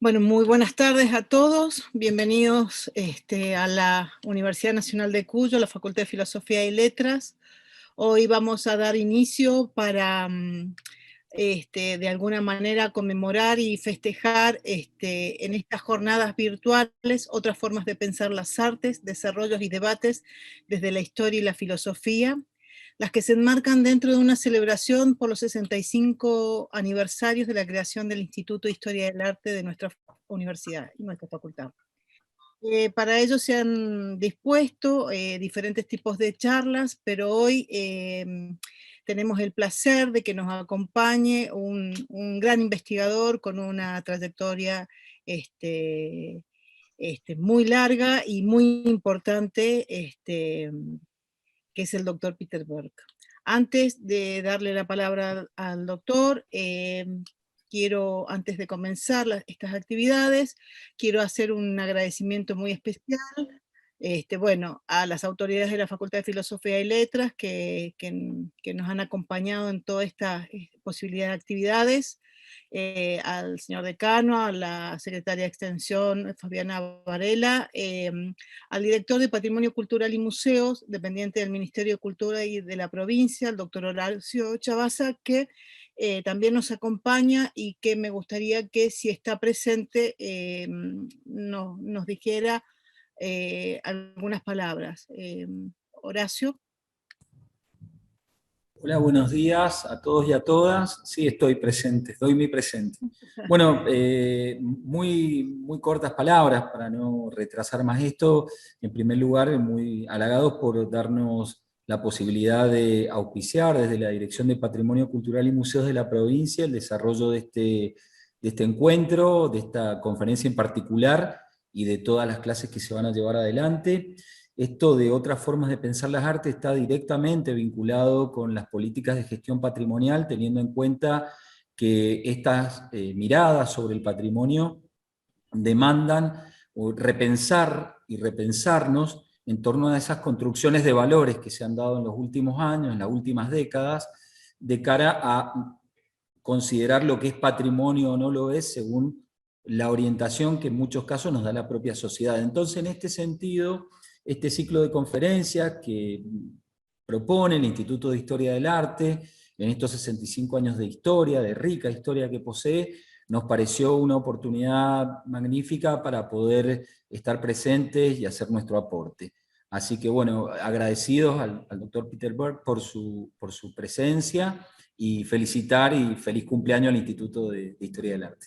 Bueno, muy buenas tardes a todos. Bienvenidos a la Universidad Nacional de Cuyo, la Facultad de Filosofía y Letras. Hoy vamos a dar inicio para, de alguna manera, conmemorar y festejar en estas jornadas virtuales otras formas de pensar las artes, desarrollos y debates desde la historia y la filosofía, las que se enmarcan dentro de una celebración por los 65 aniversarios de la creación del Instituto de Historia del Arte de nuestra universidad y nuestra facultad. Para ello se han dispuesto diferentes tipos de charlas, pero hoy tenemos el placer de que nos acompañe un gran investigador con una trayectoria muy larga y muy importante, que es el doctor Peter Berg. Antes de darle la palabra al doctor, quiero, antes de comenzar estas actividades, quiero hacer un agradecimiento muy especial, bueno, a las autoridades de la Facultad de Filosofía y Letras que nos han acompañado en toda esta posibilidad de actividades, al señor decano, a la secretaria de Extensión, Fabiana Varela, al director de Patrimonio Cultural y Museos, dependiente del Ministerio de Cultura y de la provincia, el doctor Horacio Chavasa, que también nos acompaña y que me gustaría que, si está presente, nos dijera algunas palabras. Horacio. Hola, buenos días a todos y a todas. Sí, estoy presente, doy mi presente. Bueno, muy cortas palabras para no retrasar más esto. En primer lugar, muy halagados por darnos la posibilidad de auspiciar desde la Dirección de Patrimonio Cultural y Museos de la provincia el desarrollo de este encuentro, de esta conferencia en particular y de todas las clases que se van a llevar adelante. Esto de otras formas de pensar las artes está directamente vinculado con las políticas de gestión patrimonial, teniendo en cuenta que estas miradas sobre el patrimonio demandan repensar y repensarnos en torno a esas construcciones de valores que se han dado en los últimos años, en las últimas décadas, de cara a considerar lo que es patrimonio o no lo es, según la orientación que en muchos casos nos da la propia sociedad. Entonces, en este sentido, este ciclo de conferencias que propone el Instituto de Historia del Arte, en estos 65 años de historia, de rica historia que posee, nos pareció una oportunidad magnífica para poder estar presentes y hacer nuestro aporte. Así que bueno, agradecidos al doctor Peter Berg por su presencia, y felicitar y feliz cumpleaños al Instituto de Historia del Arte.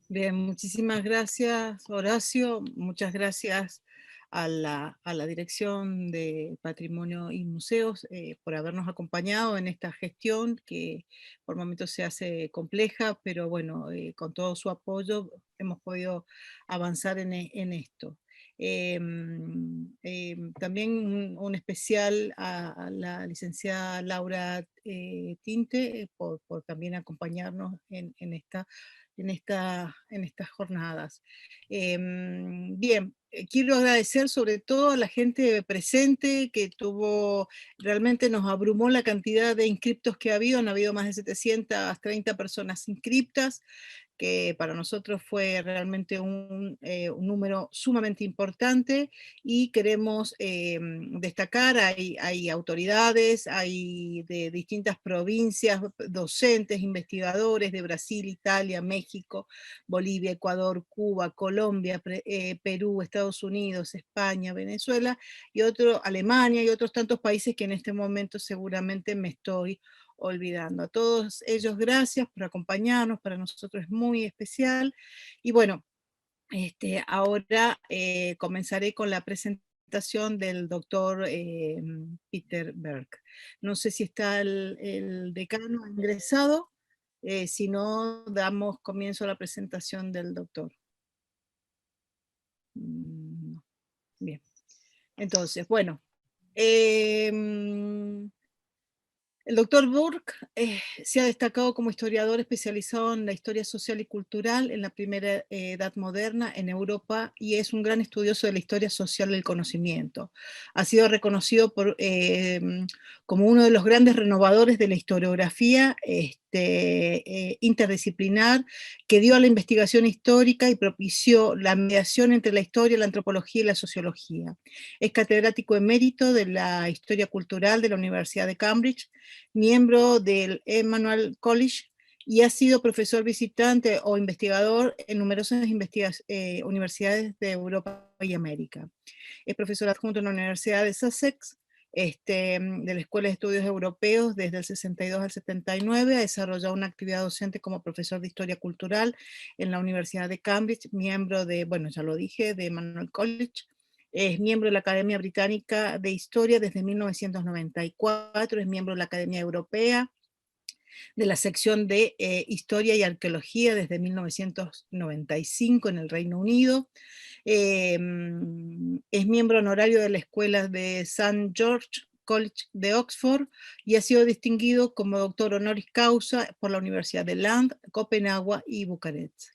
Bien, muchísimas gracias, Horacio. Muchas gracias a la Dirección de Patrimonio y Museos por habernos acompañado en esta gestión que por momentos se hace compleja, pero bueno, con todo su apoyo hemos podido avanzar en esto. También un especial a la licenciada Laura Tinte por también acompañarnos en estas jornadas. Bien, quiero agradecer sobre todo a la gente presente que realmente nos abrumó la cantidad de inscriptos que ha habido. Han habido más de 730 personas inscriptas, que para nosotros fue realmente un número sumamente importante, y queremos destacar, hay autoridades, hay de distintas provincias, docentes, investigadores de Brasil, Italia, México, Bolivia, Ecuador, Cuba, Colombia, Perú, Estados Unidos, España, Venezuela, Alemania y otros tantos países que en este momento seguramente me estoy olvidando. A todos ellos, gracias por acompañarnos, para nosotros es muy especial. Y bueno, ahora comenzaré con la presentación del doctor Peter Berg. No sé si está el decano ingresado, si no, damos comienzo a la presentación del doctor. Bien, entonces, bueno, el doctor Burke se ha destacado como historiador especializado en la historia social y cultural en la primera edad moderna en Europa, y es un gran estudioso de la historia social del conocimiento. Ha sido reconocido como uno de los grandes renovadores de la historiografía interdisciplinar, que dio a la investigación histórica y propició la mediación entre la historia, la antropología y la sociología. Es catedrático emérito de la Historia Cultural de la Universidad de Cambridge, miembro del Emmanuel College, y ha sido profesor visitante o investigador en numerosas universidades de Europa y América. Es profesor adjunto en la Universidad de Sussex, de la Escuela de Estudios Europeos desde el 62 al 79, ha desarrollado una actividad docente como profesor de Historia Cultural en la Universidad de Cambridge, miembro de, bueno, ya lo dije, de Emmanuel College, es miembro de la Academia Británica de Historia desde 1994, es miembro de la Academia Europea, de la sección de Historia y Arqueología desde 1995 en el Reino Unido. Es miembro honorario de la Escuela de St. George College de Oxford y ha sido distinguido como doctor honoris causa por la Universidad de Lund, Copenhague y Bucarest.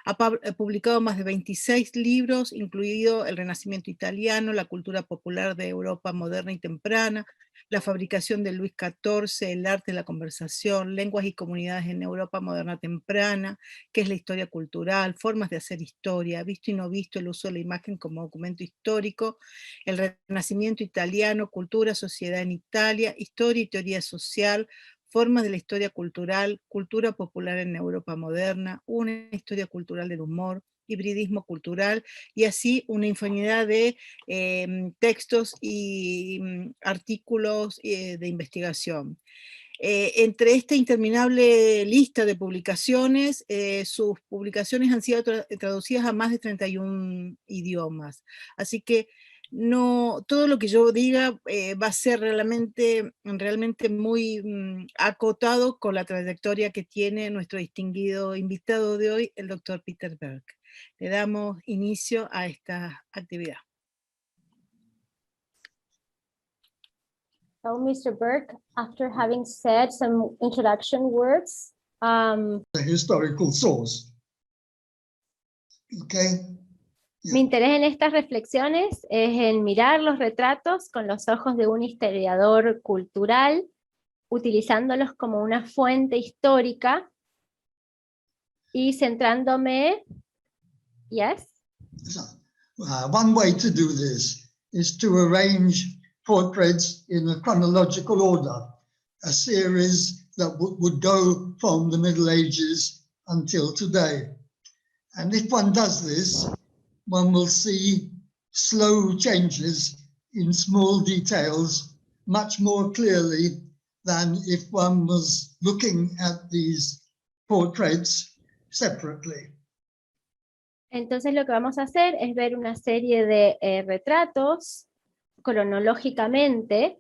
Ha publicado más de 26 libros, incluido El Renacimiento Italiano, La Cultura Popular de Europa Moderna y Temprana, La Fabricación de Luis XIV, El Arte de la Conversación, Lenguas y Comunidades en Europa Moderna Temprana, ¿Qué es la historia cultural?, Formas de hacer historia, Visto y no visto, el uso de la imagen como documento histórico, El Renacimiento Italiano, Cultura, Sociedad en Italia, Historia y Teoría Social, Formas de la historia cultural, Cultura popular en Europa moderna, Una historia cultural del humor, Hibridismo cultural, y así una infinidad de textos y artículos de investigación. Entre esta interminable lista de publicaciones, sus publicaciones han sido traducidas a más de 31 idiomas. Así que no, todo lo que yo diga va a ser realmente muy acotado con la trayectoria que tiene nuestro distinguido invitado de hoy, el doctor Peter Berg. Le damos inicio a esta actividad. So, Mr. Berg, after having said some introduction words, the historical source. Okay. Mi interés en estas reflexiones es en mirar los retratos con los ojos de un historiador cultural, utilizándolos como una fuente histórica y centrándome. Yes? So, one way to do this is to arrange portraits in a chronological order, a series that would go from the Middle Ages until today. And if one does this, one will see slow changes in small details much more clearly than if one was looking at these portraits separately. Entonces lo que vamos a hacer es ver una serie de retratos cronológicamente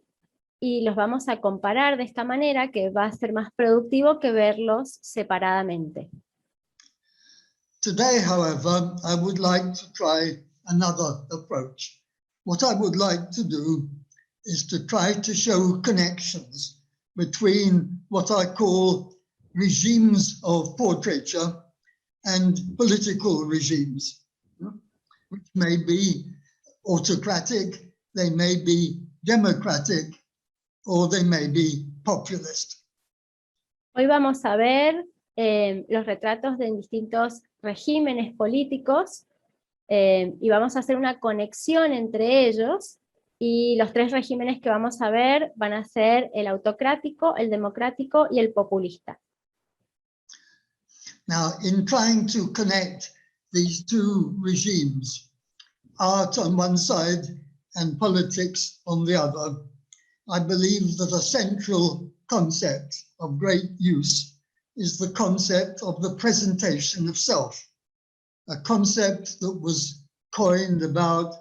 y los vamos a comparar de esta manera, que va a ser más productivo que verlos separadamente. Today, however, I would like to try another approach. What I would like to do is to try to show connections between what I call regimes of portraiture and political regimes, which may be autocratic, they may be democratic, or they may be populist. Hoy vamos a ver los retratos de distintos regímenes políticos y vamos a hacer una conexión entre ellos, y los tres regímenes que vamos a ver van a ser el autocrático, el democrático y el populista. Now, in trying to connect these two regimes, art on one side and politics on the other, I believe that a central concept of great use is the concept of the presentation of self, a concept that was coined about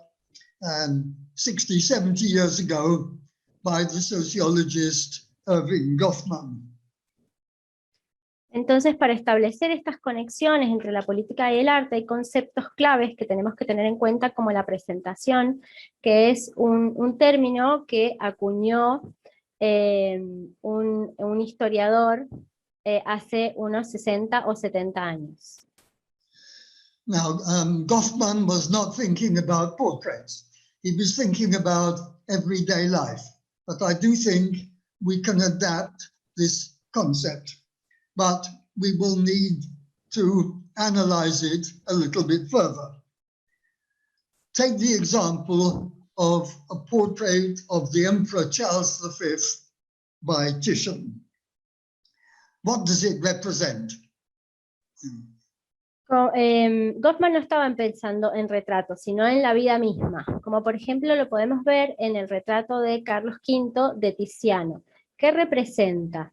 60, 70 years ago by the sociologist Erving Goffman. Entonces, para establecer estas conexiones entre la política y el arte, hay conceptos claves que tenemos que tener en cuenta, como la presentación, que es un término que acuñó un historiador hace unos 60 o 70 años. Now, Goffman was not thinking about portraits. He was thinking about everyday life. But I do think we can adapt this concept, but we will need to analyze it a little bit further. Take the example of a portrait of the Emperor Charles V by Titian. What does it represent? Goffman no estaba pensando en retratos, sino en la vida misma, como por ejemplo lo podemos ver en el retrato de Carlos V de Tiziano. ¿Qué representa?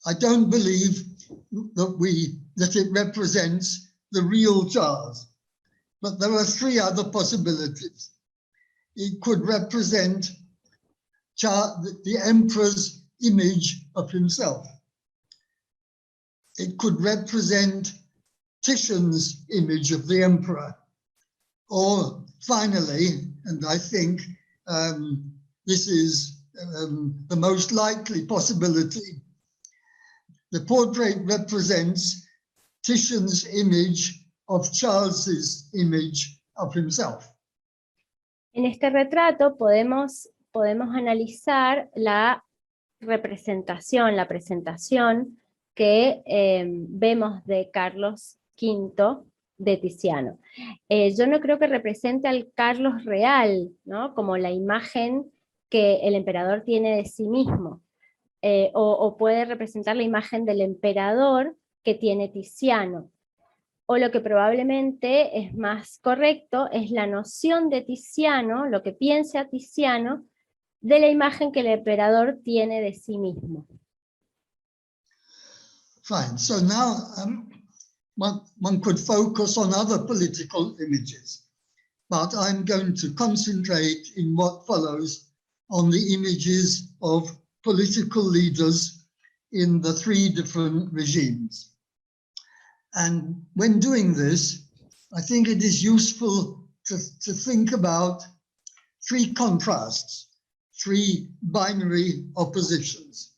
I don't believe that it represents the real Charles, but there are three other possibilities. It could represent the emperor's image of himself. It could represent Titian's image of the emperor. Or finally, and I think this is the most likely possibility, the portrait represents Titian's image of Charles's image of himself. En este retrato podemos analizar la representación, la presentación que vemos de Carlos V de Tiziano. Yo no creo que represente al Carlos real, ¿no? Como la imagen que el emperador tiene de sí mismo, o puede representar la imagen del emperador que tiene Tiziano. O lo que probablemente es más correcto es la noción de Tiziano, lo que piensa Tiziano, de la imagen que el emperador tiene de sí mismo. Fine. So now one could focus on other political images, but I'm going to concentrate in what follows on the images of political leaders in the three different regimes. And when doing this, I think it is useful to think about three contrasts, three binary oppositions.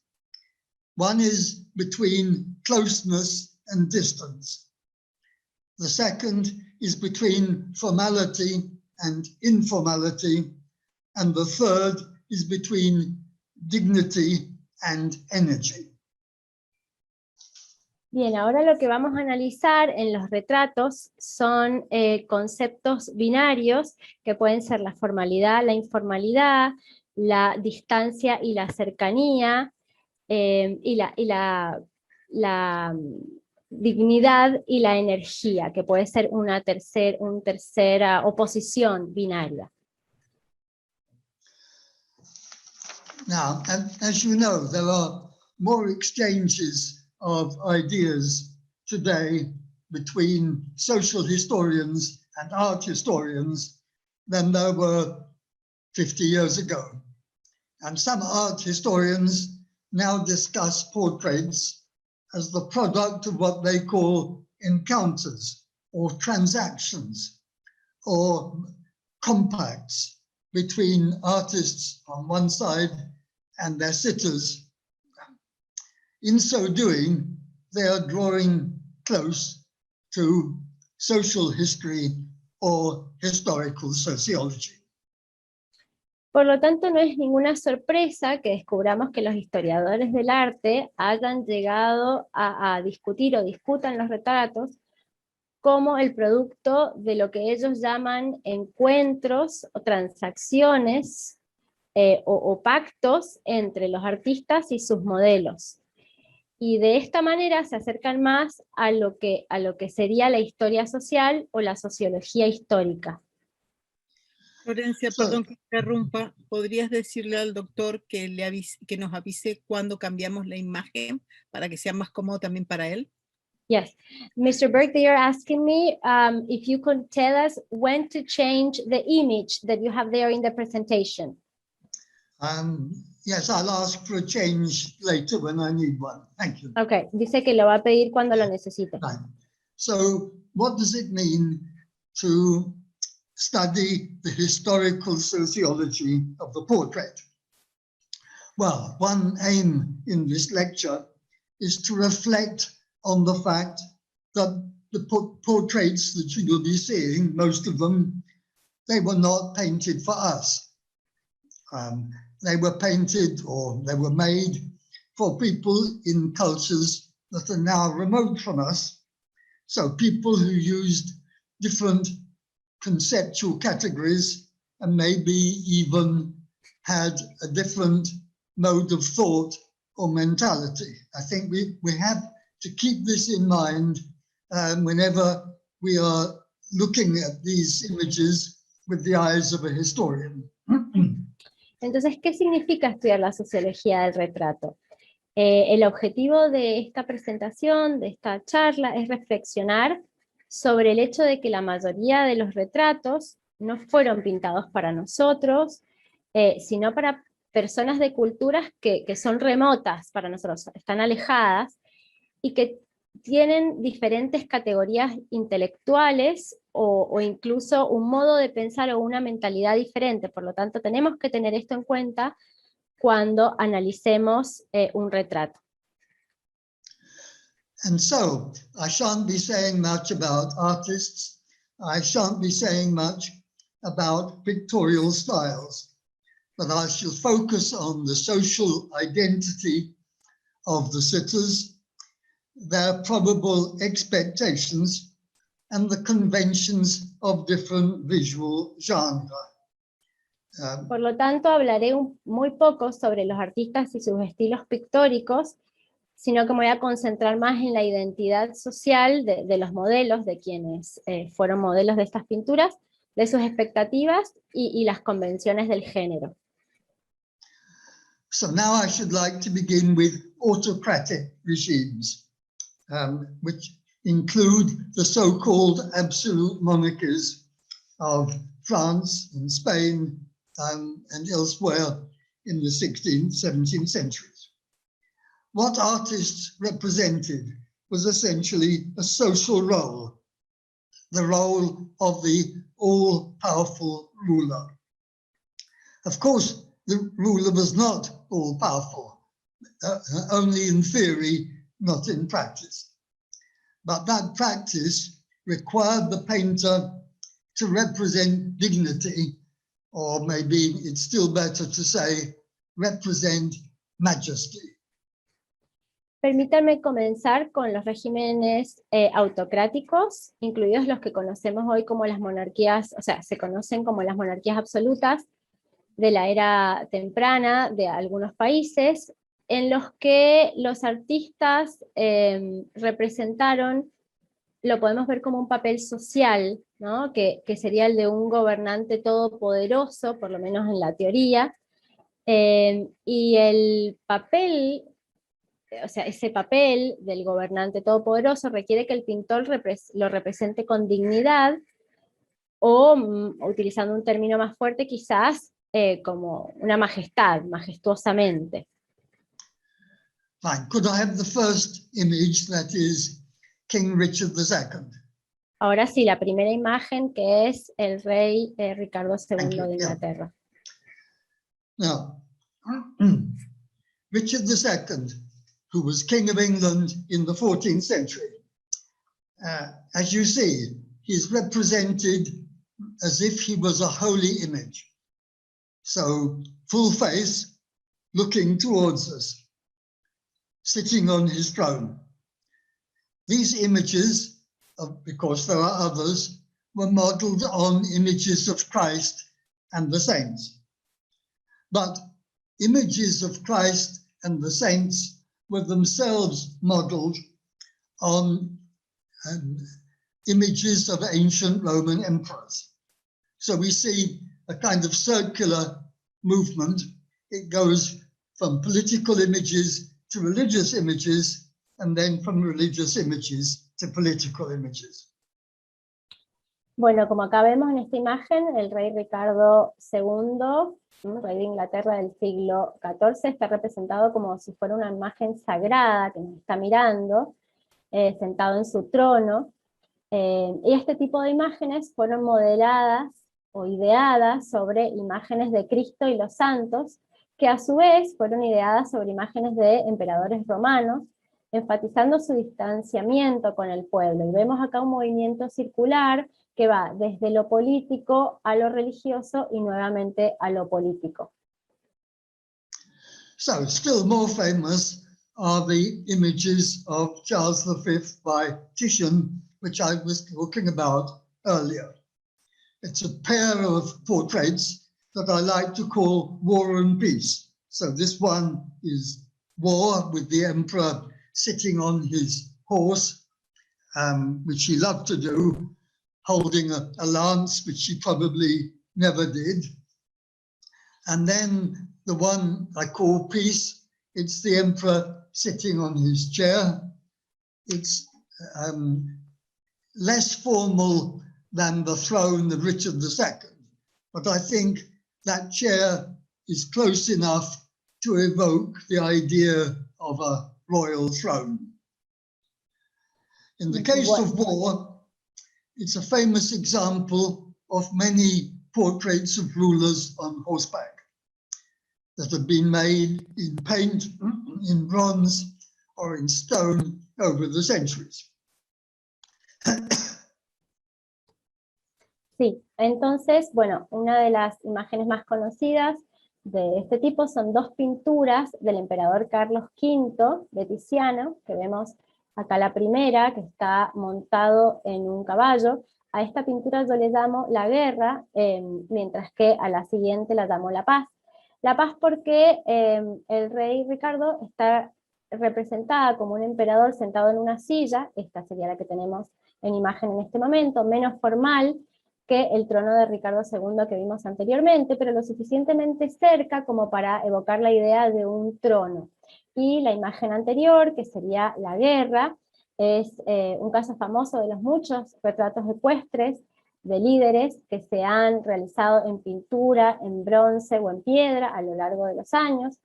One is between closeness and distance. The second is between formality and informality. And the third is between dignity and energy. Bien, ahora lo que vamos a analizar en los retratos son conceptos binarios que pueden ser la formalidad, la informalidad, la distancia y la cercanía, y la dignidad y la energía, que puede ser una tercera oposición binaria. Now, as you know, there are more exchanges of ideas today between social historians and art historians than there were 50 years ago. And some art historians now discuss portraits as the product of what they call encounters or transactions or compacts between artists on one side and their sitters. In so doing, they are drawing close to social history or historical sociology. Por lo tanto, no es ninguna sorpresa que descubramos que los historiadores del arte hayan llegado a discutir o discutan los retratos como el producto de lo que ellos llaman encuentros o transacciones o pactos entre los artistas y sus modelos. Y de esta manera se acercan más a lo que sería la historia social o la sociología histórica. Florencia, perdón que interrumpa, ¿podrías decirle al doctor que nos avise cuando cambiamos la imagen para que sea más cómodo también para él? Yes, Mr. Burke, they are asking me if you could tell us when to change the image that you have there in the presentation. Yes, I'll ask for a change later when I need one. Thank you. Okay, dice que lo va a pedir cuando lo necesite. Right. So what does it mean to study the historical sociology of the portrait? Well, one aim in this lecture is to reflect on the fact that the portraits that you will be seeing, most of them, they were not painted for us. they were painted or they were made for people in cultures that are now remote from us. So people who used different conceptual categories and maybe even had a different mode of thought or mentality. I think we have to keep this in mind whenever we are looking at these images with the eyes of a historian. Entonces, ¿qué significa estudiar la sociología del retrato? El objetivo de esta presentación, de esta charla, es reflexionar sobre el hecho de que la mayoría de los retratos no fueron pintados para nosotros, sino para personas de culturas que son remotas para nosotros, están alejadas, y que tienen diferentes categorías intelectuales o incluso un modo de pensar o una mentalidad diferente. Por lo tanto, tenemos que tener esto en cuenta cuando analicemos un retrato. And so, I shan't be saying much about artists. I shan't be saying much about pictorial styles, but I shall focus on the social identity of the sitters, their probable expectations, and the conventions of different visual genres. Por lo tanto, hablaré muy poco sobre los artistas y sus estilos pictóricos, sino que me voy a concentrar más en la identidad social de los modelos, de quienes fueron modelos de estas pinturas, de sus expectativas y las convenciones del género. So now I should like to begin with autocratic regimes, which include the so-called absolute monarchies of France and Spain and elsewhere in the 16th, 17th centuries. What artists represented was essentially a social role, the role of the all-powerful ruler. Of course, the ruler was not all-powerful, only in theory, not in practice. But that practice required the painter to represent dignity, or maybe it's still better to say, represent majesty. Permítanme comenzar con los regímenes autocráticos, incluidos los que conocemos hoy como las monarquías, o sea, se conocen como las monarquías absolutas de la era temprana de algunos países, en los que los artistas representaron, lo podemos ver como un papel social, ¿no? que sería el de un gobernante todopoderoso, por lo menos en la teoría, y el papel, o sea, ese papel del gobernante todopoderoso requiere que el pintor lo represente con dignidad, o utilizando un término más fuerte quizás, como una majestad, majestuosamente. Fine. Could I have the first image, that is King Richard II? Ahora sí, la primera imagen, que es el rey Ricardo II de Inglaterra. Now, Richard II, who was King of England in the 14th century, as you see, he's represented as if he was a holy image. So, full face, looking towards us, sitting on his throne. These images, because there are others, were modeled on images of Christ and the saints. But images of Christ and the saints were themselves modeled on images of ancient Roman emperors. So we see a kind of circular movement. It goes from political images to religious images, and then from religious images to political images. Bueno, como acá vemos en esta imagen, el rey Ricardo II, rey de Inglaterra del siglo XIV, está representado como si fuera una imagen sagrada que nos está mirando, sentado en su trono, y este tipo de imágenes fueron modeladas o ideadas sobre imágenes de Cristo y los santos, que a su vez fueron ideadas sobre imágenes de emperadores romanos, enfatizando su distanciamiento con el pueblo. Y vemos acá un movimiento circular que va desde lo político a lo religioso y nuevamente a lo político. So still more famous are the images of Charles V by Titian, which I was talking about earlier. It's a pair of portraits that I like to call War and Peace. So this one is war with the emperor sitting on his horse, which he loved to do, holding a lance, which he probably never did. And then the one I call Peace, it's the emperor sitting on his chair. It's less formal than the throne of Richard II, but I think that chair is close enough to evoke the idea of a royal throne. In the case of war, it's a famous example of many portraits of rulers on horseback that have been made in paint, in bronze, or in stone over the centuries. Sí, entonces, bueno, una de las imágenes más conocidas de este tipo son dos pinturas del emperador Carlos V de Tiziano, que vemos acá la primera, que está montado en un caballo. A esta pintura yo le llamo la guerra, mientras que a la siguiente la llamo la paz. La paz porque el rey Ricardo está representada como un emperador sentado en una silla, esta sería la que tenemos en imagen en este momento, menos formal que el trono de Ricardo II que vimos anteriormente, pero lo suficientemente cerca como para evocar la idea de un trono. Y la imagen anterior, que sería la guerra, es un caso famoso de los muchos retratos ecuestres de líderes que se han realizado en pintura, en bronce o en piedra a lo largo de los años.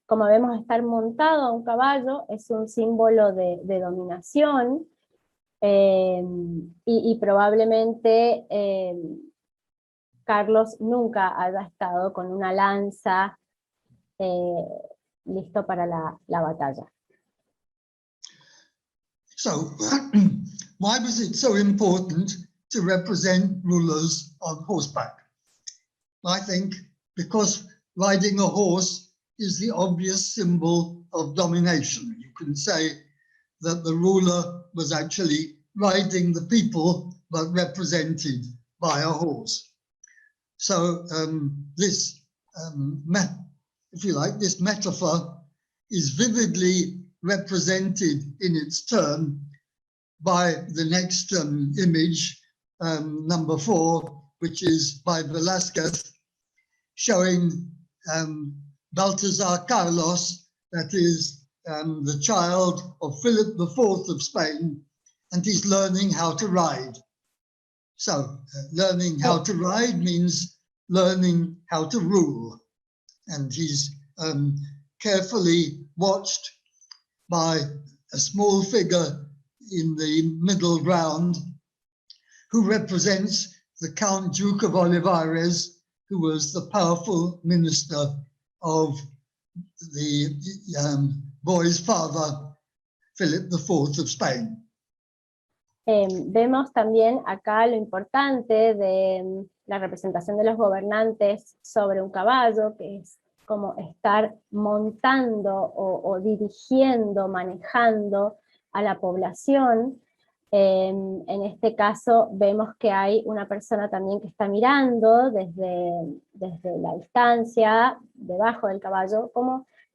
Como vemos, estar montado a un caballo es un símbolo de dominación, y probablemente Carlos nunca haya estado con una lanza listo para la batalla. So, why was it so important to represent rulers on horseback? I think because riding a horse is the obvious symbol of domination. You can say that the ruler was actually riding the people, but represented by a horse. So this, if you like, this metaphor is vividly represented in its turn by the next image, number 4, which is by Velázquez, showing Baltasar Carlos, that is the child of Philip IV of Spain, and he's learning how to ride. So learning how to ride means learning how to rule. And he's carefully watched by a small figure in the middle ground who represents the Count Duke of Olivares, who was the powerful minister of the boy's father, Philip IV of Spain. Vemos también acá lo importante de la representación de los gobernantes sobre un caballo, que es como estar montando o dirigiendo, manejando a la población. En este caso vemos que hay una persona también que está mirando desde la distancia, debajo del caballo,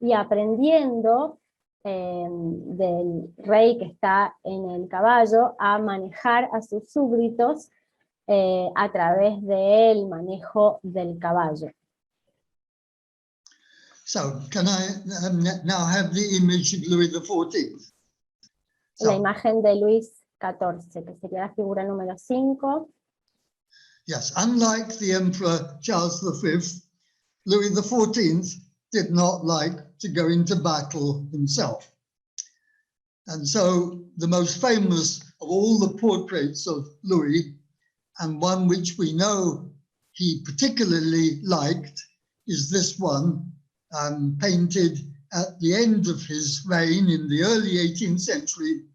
y aprendiendo del rey que está en el caballo a manejar a sus súbditos a través del manejo del caballo. So, can I now have the image of Louis XIV? La imagen de Luis XIV, que sería la figura número 5. Yes, unlike the Emperor Charles V, Louis XIV did not like to go into battle himself. And so the most famous of all the portraits of Louis, and one which we know he particularly liked, is this one, painted at the end of his reign in the early 18th century.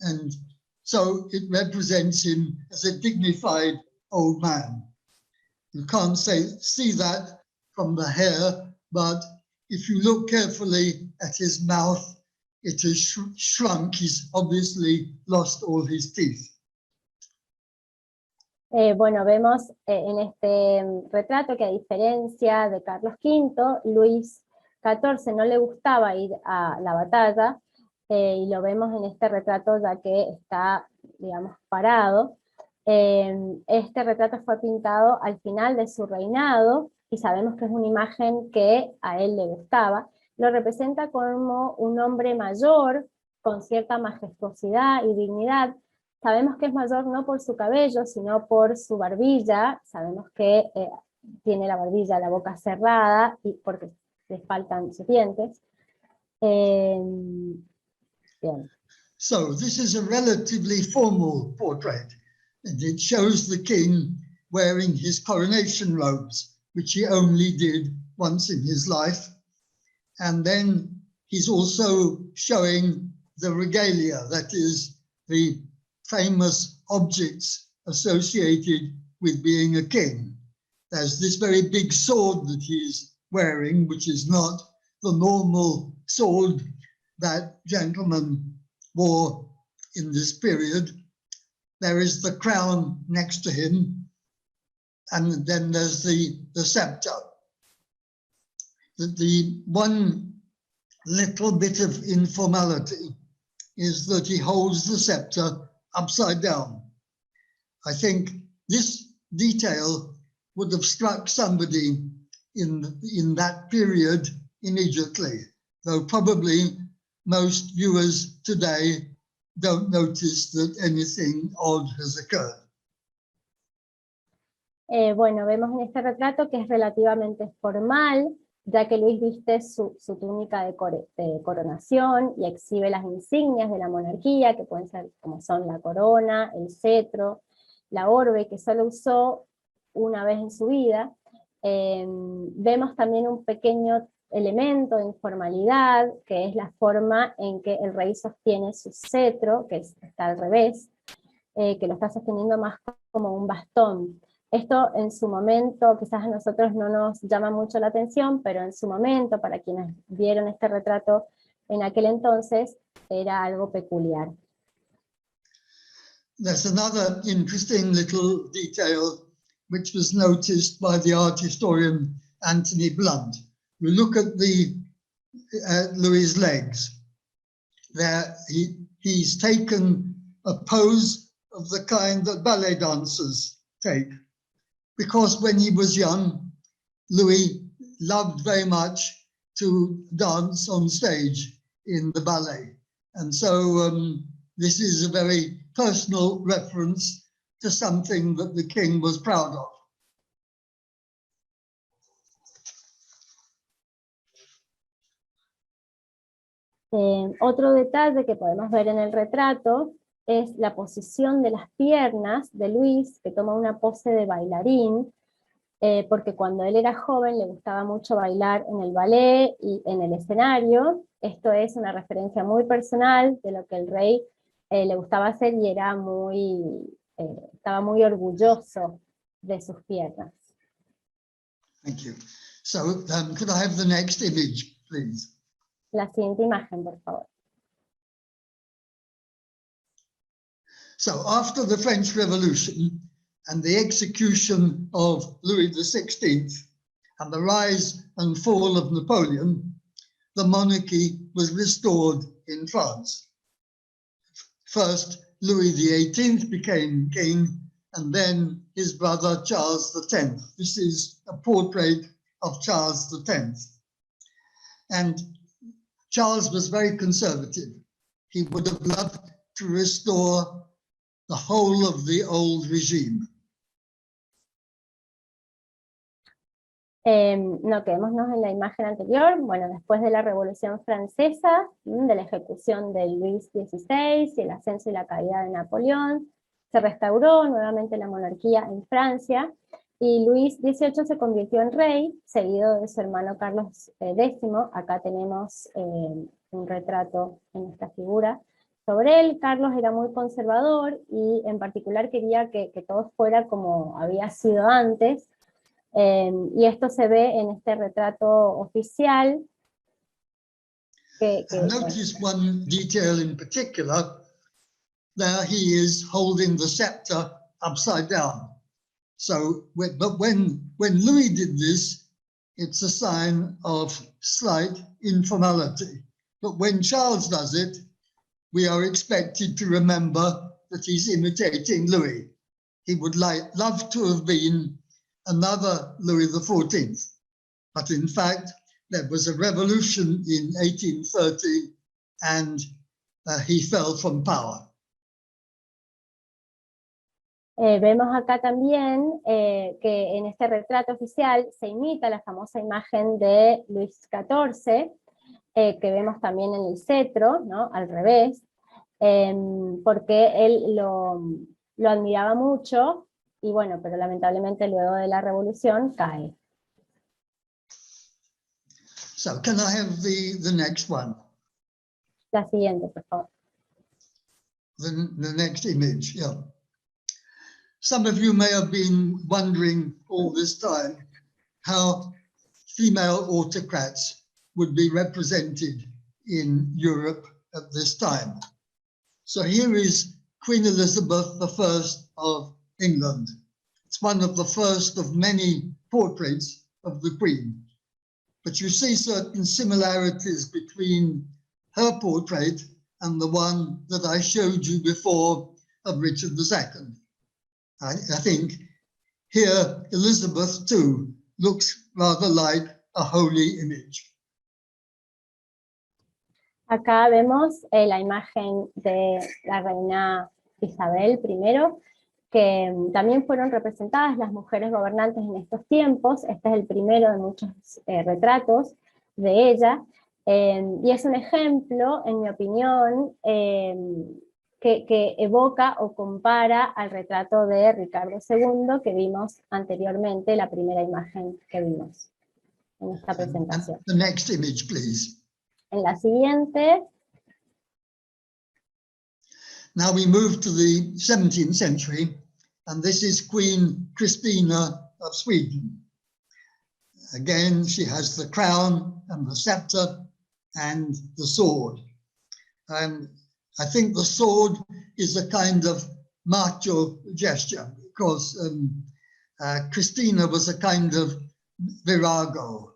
And so it represents him as a dignified old man. You can't see that from the hair, but if you look carefully at his mouth, it has shrunk. He's obviously lost all his teeth. Bueno, vemos en este retrato que a diferencia de Carlos V, Luis XIV no le gustaba ir a la batalla, y lo vemos en este retrato ya que está, digamos, parado. Este retrato fue pintado al final de su reinado, y sabemos que es una imagen que a él le gustaba. Lo representa como un hombre mayor, con cierta majestuosidad y dignidad. Sabemos que es mayor no por su cabello, sino por su barbilla. Sabemos que tiene la barbilla, la boca cerrada, y porque le faltan sus dientes. Bien. So this is a relatively formal portrait, and it shows the king wearing his coronation robes, which he only did once in his life. And then he's also showing the regalia, that is, the famous objects associated with being a king. There's this very big sword that he's wearing, which is not the normal sword that gentlemen wore in this period. There is the crown next to him, and then there's the scepter. The one little bit of informality is that he holds the scepter upside down. I think this detail would have struck somebody in that period immediately, though probably most viewers today don't notice that anything odd has occurred. Bueno, vemos en este retrato que es relativamente formal, ya que Luis viste su túnica de coronación y exhibe las insignias de la monarquía, que pueden ser como son la corona, el cetro, la orbe, que solo usó una vez en su vida. Vemos también un pequeño elemento de informalidad, que es la forma en que el rey sostiene su cetro, que está al revés, que lo está sosteniendo más como un bastón. Esto en su momento, quizás a nosotros no nos llama mucho la atención, pero en su momento, para quienes vieron este retrato en aquel entonces, era algo peculiar. There's another interesting little detail which was noticed by the art historian Anthony Blunt. You look at Louis's legs. There, he's taken a pose of the kind that ballet dancers take. Because when he was young, Louis loved very much to dance on stage in the ballet. And so this is a very personal reference to something that the king was proud of. Otro detalle que podemos ver en el retrato es la posición de las piernas de Luis, que toma una pose de bailarín, porque cuando él era joven le gustaba mucho bailar en el ballet y en el escenario. Esto es una referencia muy personal de lo que el rey le gustaba hacer, y era estaba muy orgulloso de sus piernas. Thank you. So could I have the next image, please? La siguiente imagen, por favor. So after the French Revolution and the execution of Louis XVI and the rise and fall of Napoleon, the monarchy was restored in France. First, Louis XVIII became king, and then his brother Charles X. This is a portrait of Charles X. And Charles was very conservative. He would have loved to restore the whole of the old regime. No, quedémonos en la imagen anterior. Bueno, después de la Revolución Francesa, de la ejecución de Luis XVI y el ascenso y la caída de Napoleón, se restauró nuevamente la monarquía en Francia, y Luis XVIII se convirtió en rey, seguido de su hermano Carlos X. Acá tenemos un retrato en esta figura sobre él. Carlos era muy conservador, y en particular quería que todo fuera como había sido antes. Y esto se ve en este retrato oficial, And notice one detail in particular. There he is holding the scepter upside down. So, but when Louis did this, it's a sign of slight informality. But when Charles does it, we are expected to remember that he's imitating Louis. He would love to have been another Louis XIV. But in fact, there was a revolution in 1830 and he fell from power. Vemos acá también que en este retrato oficial se imita la famosa imagen de Luis XIV, que vemos también en el cetro, ¿no? Al revés, porque él lo admiraba mucho, y bueno, pero lamentablemente luego de la revolución cae. So can I have the next one? La siguiente, por favor. The next image, yeah. Some of you may have been wondering all this time how female autocrats would be represented in Europe at this time. So here is Queen Elizabeth I of England. It's one of the first of many portraits of the Queen. But you see certain similarities between her portrait and the one that I showed you before of Richard II. I think here Elizabeth too looks rather like a holy image. Acá vemos la imagen de la reina Isabel I, que también fueron representadas las mujeres gobernantes en estos tiempos. Este es el primero de muchos retratos de ella, y es un ejemplo, en mi opinión, que evoca o compara al retrato de Ricardo II que vimos anteriormente, la primera imagen que vimos en esta presentación. The next image, please. En la siguiente. Now we move to the 17th century, and this is Queen Christina of Sweden. Again, she has the crown and the scepter and the sword. I think the sword is a kind of macho gesture because Christina was a kind of virago,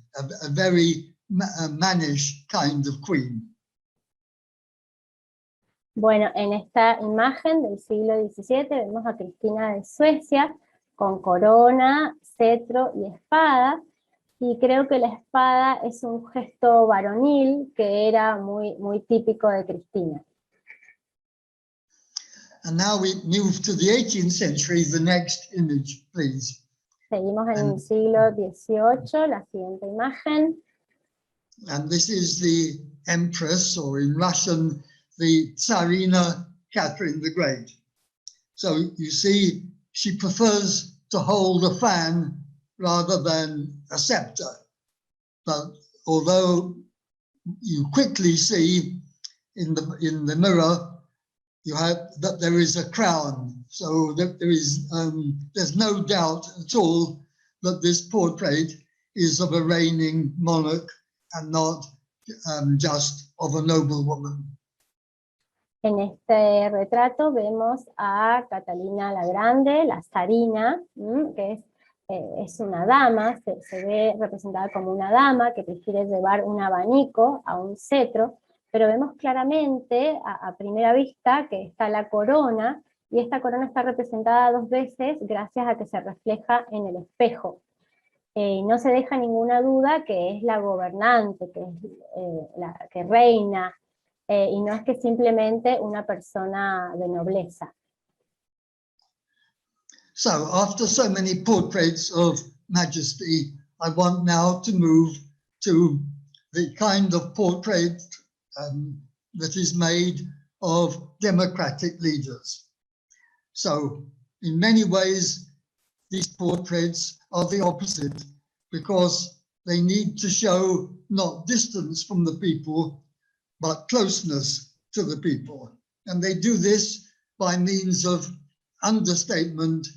a very mannish kind of queen. Bueno, en esta imagen del siglo XVII vemos a Cristina de Suecia con corona, cetro y espada, y creo que la espada es un gesto varonil que era muy típico de Cristina. And now we move to the 18th century, the next image, please. Seguimos en el siglo XVIII, la siguiente imagen. And this is the Empress, or in Russian, the Tsarina Catherine the Great. So you see, she prefers to hold a fan rather than a scepter. But although you quickly see in the mirror, you have that there is a crown. So that there's no doubt at all that this portrait is of a reigning monarch and not just of a noblewoman. En este retrato vemos a Catalina la Grande, la zarina, que es una dama, se ve representada como una dama que prefiere llevar un abanico a un cetro, pero vemos claramente a primera vista que está la corona, y esta corona está representada dos veces gracias a que se refleja en el espejo. No se deja ninguna duda que es la gobernante, que es la que reina, y no es que simplemente una persona de nobleza. So after so many portraits of majesty, I want now to move to the kind of portrait that is made of democratic leaders. So in many ways, these portraits are the opposite, because they need to show not distance from the people, but closeness to the people. And they do this by means of understatement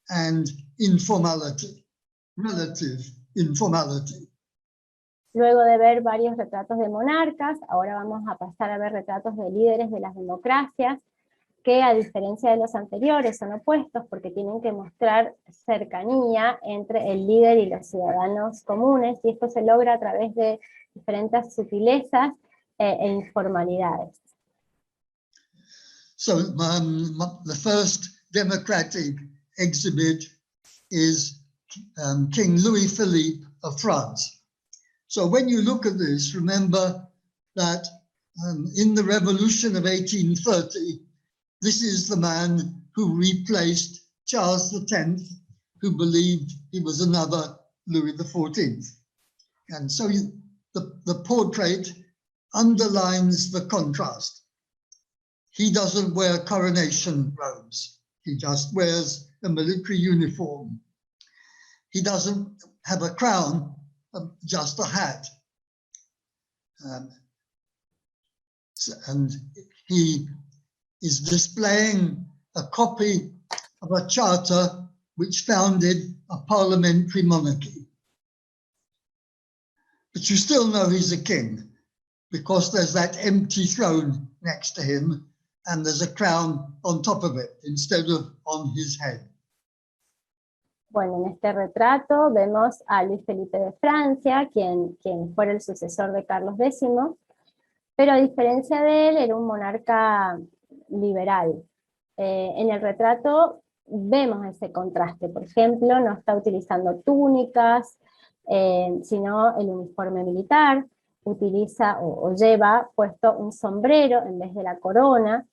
and informality, relative informality. Luego de ver varios retratos de monarcas, ahora vamos a pasar a ver retratos de líderes de las democracias, que a diferencia de los anteriores son opuestos porque tienen que mostrar cercanía entre el líder y los ciudadanos comunes, y esto se logra a través de diferentes sutilezas e informalidades. So the first democratic exhibit is King Louis Philippe of France. So when you look at this, remember that in the revolution of 1830, this is the man who replaced Charles X, who believed he was another Louis XIV. And so the portrait underlines the contrast. He doesn't wear coronation robes. He just wears a military uniform. He doesn't have a crown, just a hat. And he is displaying a copy of a charter which founded a parliamentary monarchy. But you still know he's a king because there's that empty throne next to him and there's a crown on top of it instead of on his head. Bueno, en este retrato vemos a Luis Felipe de Francia, quien fuera el sucesor de Carlos X, pero a diferencia de él era un monarca liberal. En el retrato vemos ese contraste, por ejemplo, no está utilizando túnicas, sino el uniforme militar, utiliza o lleva puesto un sombrero en vez de la corona,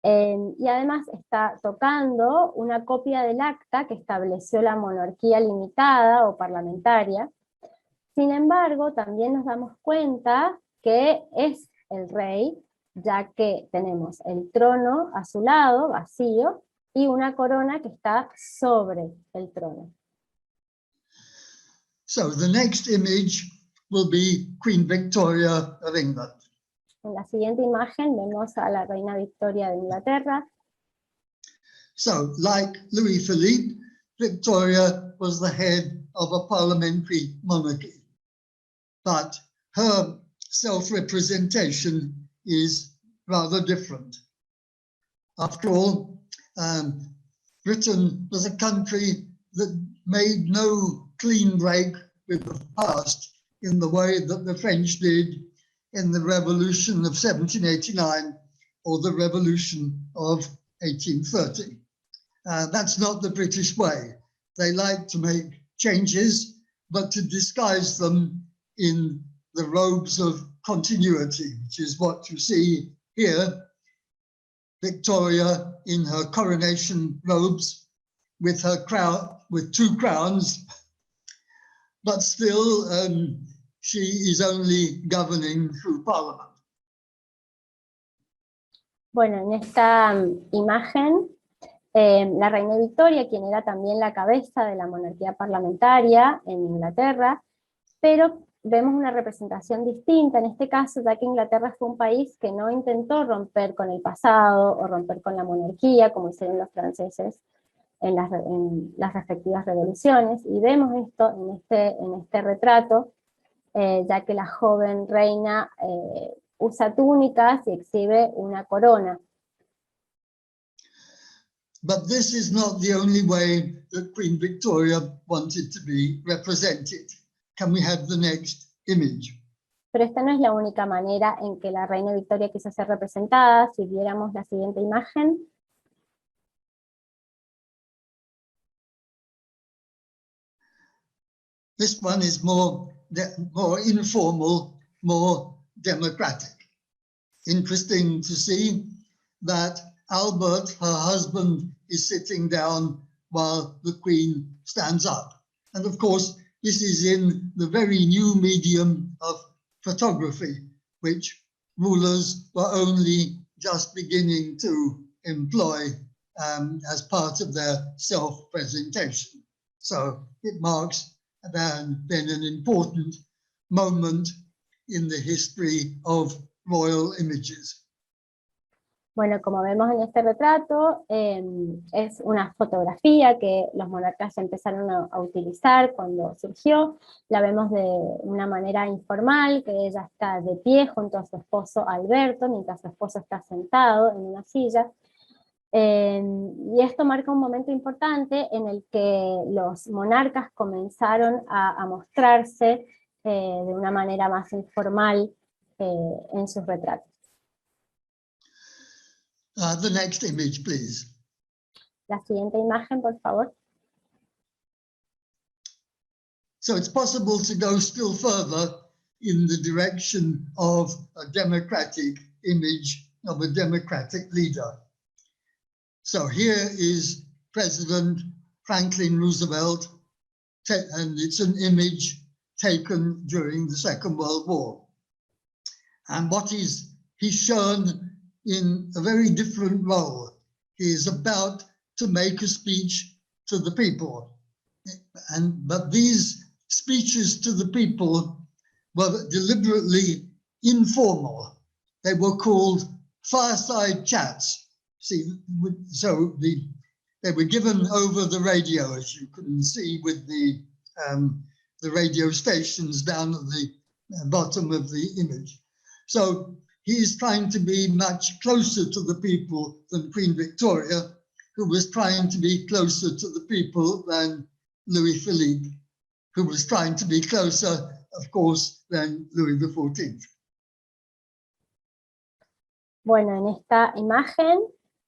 y además está tocando una copia del acta que estableció la monarquía limitada o parlamentaria. Sin embargo, también nos damos cuenta que es el rey, ya que tenemos el trono a su lado, vacío, y una corona que está sobre el trono. So the next image will be Queen Victoria of England. En la siguiente imagen vemos a la reina Victoria de Inglaterra. So, like Louis Philippe, Victoria was the head of a parliamentary monarchy, but her self-representation is rather different. After all, Britain was a country that made no clean break with the past in the way that the French did in the Revolution of 1789 or the Revolution of 1830. That's not the British way. They like to make changes, but to disguise them in the robes of continuity, which is what you see here. Victoria in her coronation robes with her crown, with two crowns, but still she is only governing through Parliament. Bueno, en esta imagen, la reina Victoria, quien era también la cabeza de la monarquía parlamentaria en Inglaterra, pero vemos una representación distinta en este caso, ya que Inglaterra fue un país que no intentó romper con el pasado o romper con la monarquía, como hicieron los franceses en las respectivas revoluciones, y vemos esto en este retrato, ya que la joven reina usa túnicas y exhibe una corona. But this is not the only way that Queen Victoria wanted to be represented. Can we have the next image? Pero esta no es la única manera en que la reina Victoria quiso ser representada. Si viéramos la siguiente imagen. This one is more informal, more democratic. Interesting to see that Albert, her husband, is sitting down while the Queen stands up. And of course, this is in the very new medium of photography, which rulers were only just beginning to employ as part of their self-presentation. So it marks then an important moment in the history of royal images. Bueno, como vemos en este retrato, es una fotografía que los monarcas empezaron a utilizar cuando surgió. La vemos de una manera informal, que ella está de pie junto a su esposo Alberto, mientras su esposo está sentado en una silla. Y esto marca un momento importante en el que los monarcas comenzaron a mostrarse de una manera más informal en sus retratos. The next image, please. La siguiente imagen, por favor. So it's possible to go still further in the direction of a democratic image of a democratic leader. So here is President Franklin Roosevelt, and it's an image taken during the Second World War. And what he's shown in a very different role. He is about to make a speech to the people. But these speeches to the people were deliberately informal. They were called fireside chats. See, so they were given over the radio, as you can see with the radio stations down at the bottom of the image. So he is trying to be much closer to the people than Queen Victoria, who was trying to be closer to the people than Louis Philippe, who was trying to be closer, of course, than Louis XIV. Bueno, en esta imagen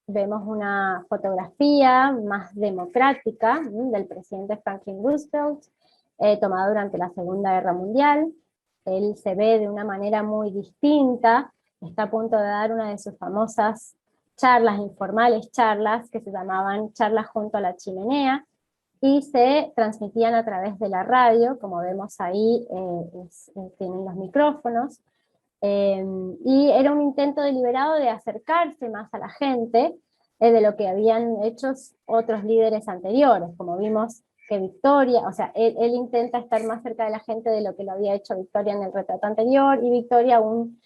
vemos una fotografía más democrática del presidente Franklin Roosevelt, tomada durante la Segunda Guerra Mundial. Él se ve de una manera muy distinta, está a punto de dar una de sus famosas charlas, informales charlas, que se llamaban charlas junto a la chimenea, y se transmitían a través de la radio, como vemos ahí, tienen los micrófonos, y era un intento deliberado de acercarse más a la gente de lo que habían hecho otros líderes anteriores, como vimos que Victoria, o sea, él intenta estar más cerca de la gente de lo que lo había hecho Victoria en el retrato anterior, y Victoria aún,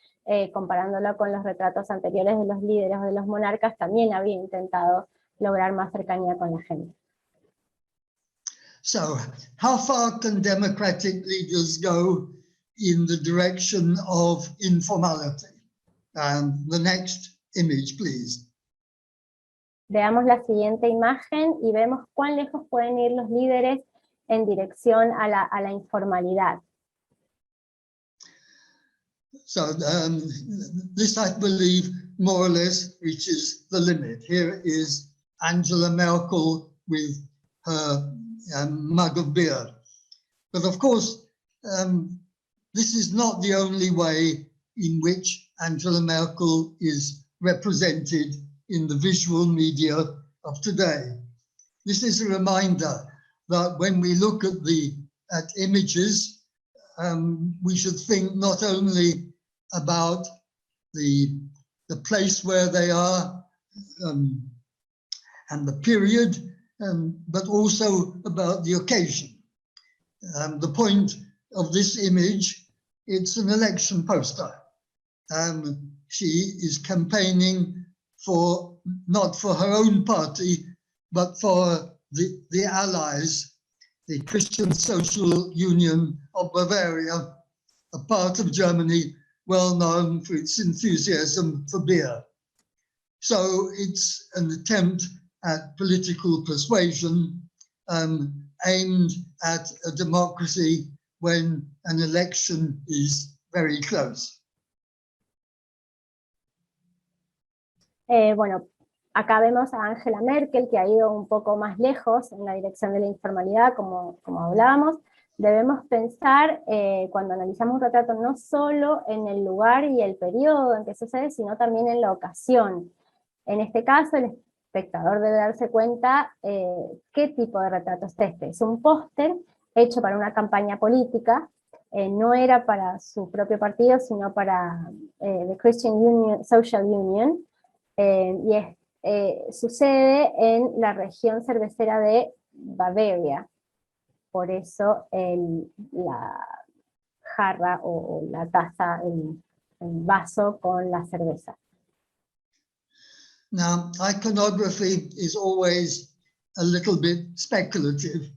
comparándolo con los retratos anteriores de los líderes o de los monarcas, también había intentado lograr más cercanía con la gente. So, how far can democratic leaders go in the direction of informality? The next image, please. Veamos la siguiente imagen y vemos cuán lejos pueden ir los líderes en dirección a la informalidad. So this, I believe, more or less reaches the limit. Here is Angela Merkel with her mug of beer. But of course, this is not the only way in which Angela Merkel is represented in the visual media of today. This is a reminder that when we look at images, we should think not only about the place where they are and the period, but also about the occasion. The point of this image, it's an election poster. She is campaigning not for her own party, but for the allies, the Christian Social Union of Bavaria, a part of Germany well known for its enthusiasm for beer. So it's an attempt at political persuasion aimed at a democracy when an election is very close. Bueno, acá vemos a Angela Merkel, que ha ido un poco más lejos en la dirección de la informalidad, como hablábamos. Debemos pensar, cuando analizamos un retrato, no solo en el lugar y el periodo en que sucede, sino también en la ocasión. En este caso, el espectador debe darse cuenta qué tipo de retrato es este. Es un póster hecho para una campaña política, no era para su propio partido, sino para the Christian Union, Social Union, y sucede en la región cervecera de Bavaria. Por eso la jarra o la taza, el vaso con la cerveza. Now, iconography is always a little bit speculative.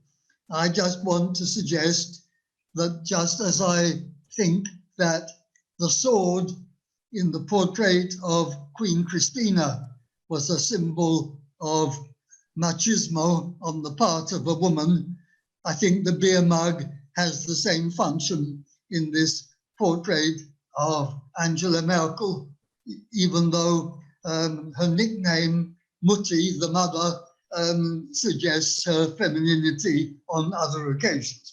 I just want to suggest that just as I think that the sword in the portrait of Queen Christina was a symbol of machismo on the part of a woman, I think the beer mug has the same function in this portrait of Angela Merkel, even though her nickname, Mutti, the mother, suggests her femininity on other occasions.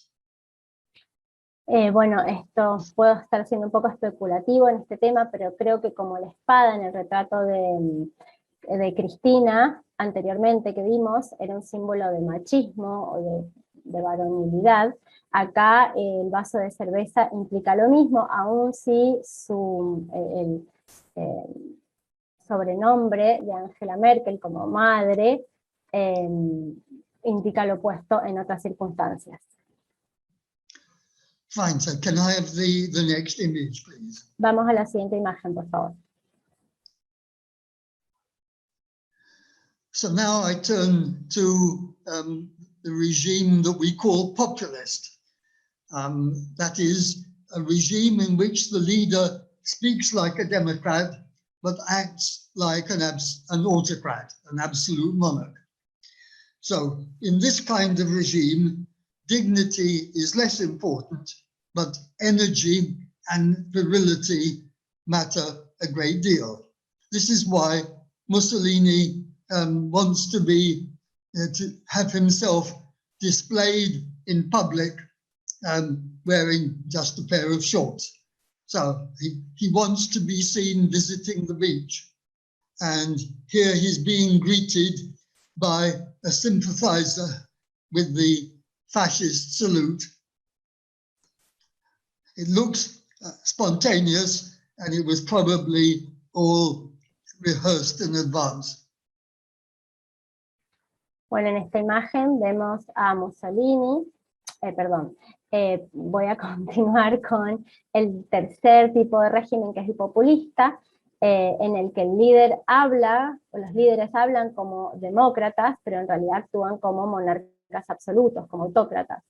Bueno, esto puedo estar siendo un poco especulativo en este tema, pero creo que como la espada en el retrato de Cristina, anteriormente que vimos, era un símbolo de machismo o de varonilidad, acá el vaso de cerveza implica lo mismo, aun si el sobrenombre de Angela Merkel como madre indica lo opuesto en otras circunstancias. Fine, so can I have the next image, please? Vamos a la siguiente imagen, por favor. So now I turn to the regime that we call populist. That is a regime in which the leader speaks like a democrat, but acts like an autocrat, an absolute monarch. So in this kind of regime, dignity is less important, but energy and virility matter a great deal. This is why Mussolini wants to have himself displayed in public wearing just a pair of shorts. So he wants to be seen visiting the beach. And here he's being greeted by a sympathizer with the fascist salute. It looks spontaneous, and it was probably all rehearsed in advance. Bueno, en esta imagen vemos a Mussolini, voy a continuar con el tercer tipo de régimen, que es el populista, en el que el líder habla, o los líderes hablan como demócratas, pero en realidad actúan como monarcas absolutos, como autócratas.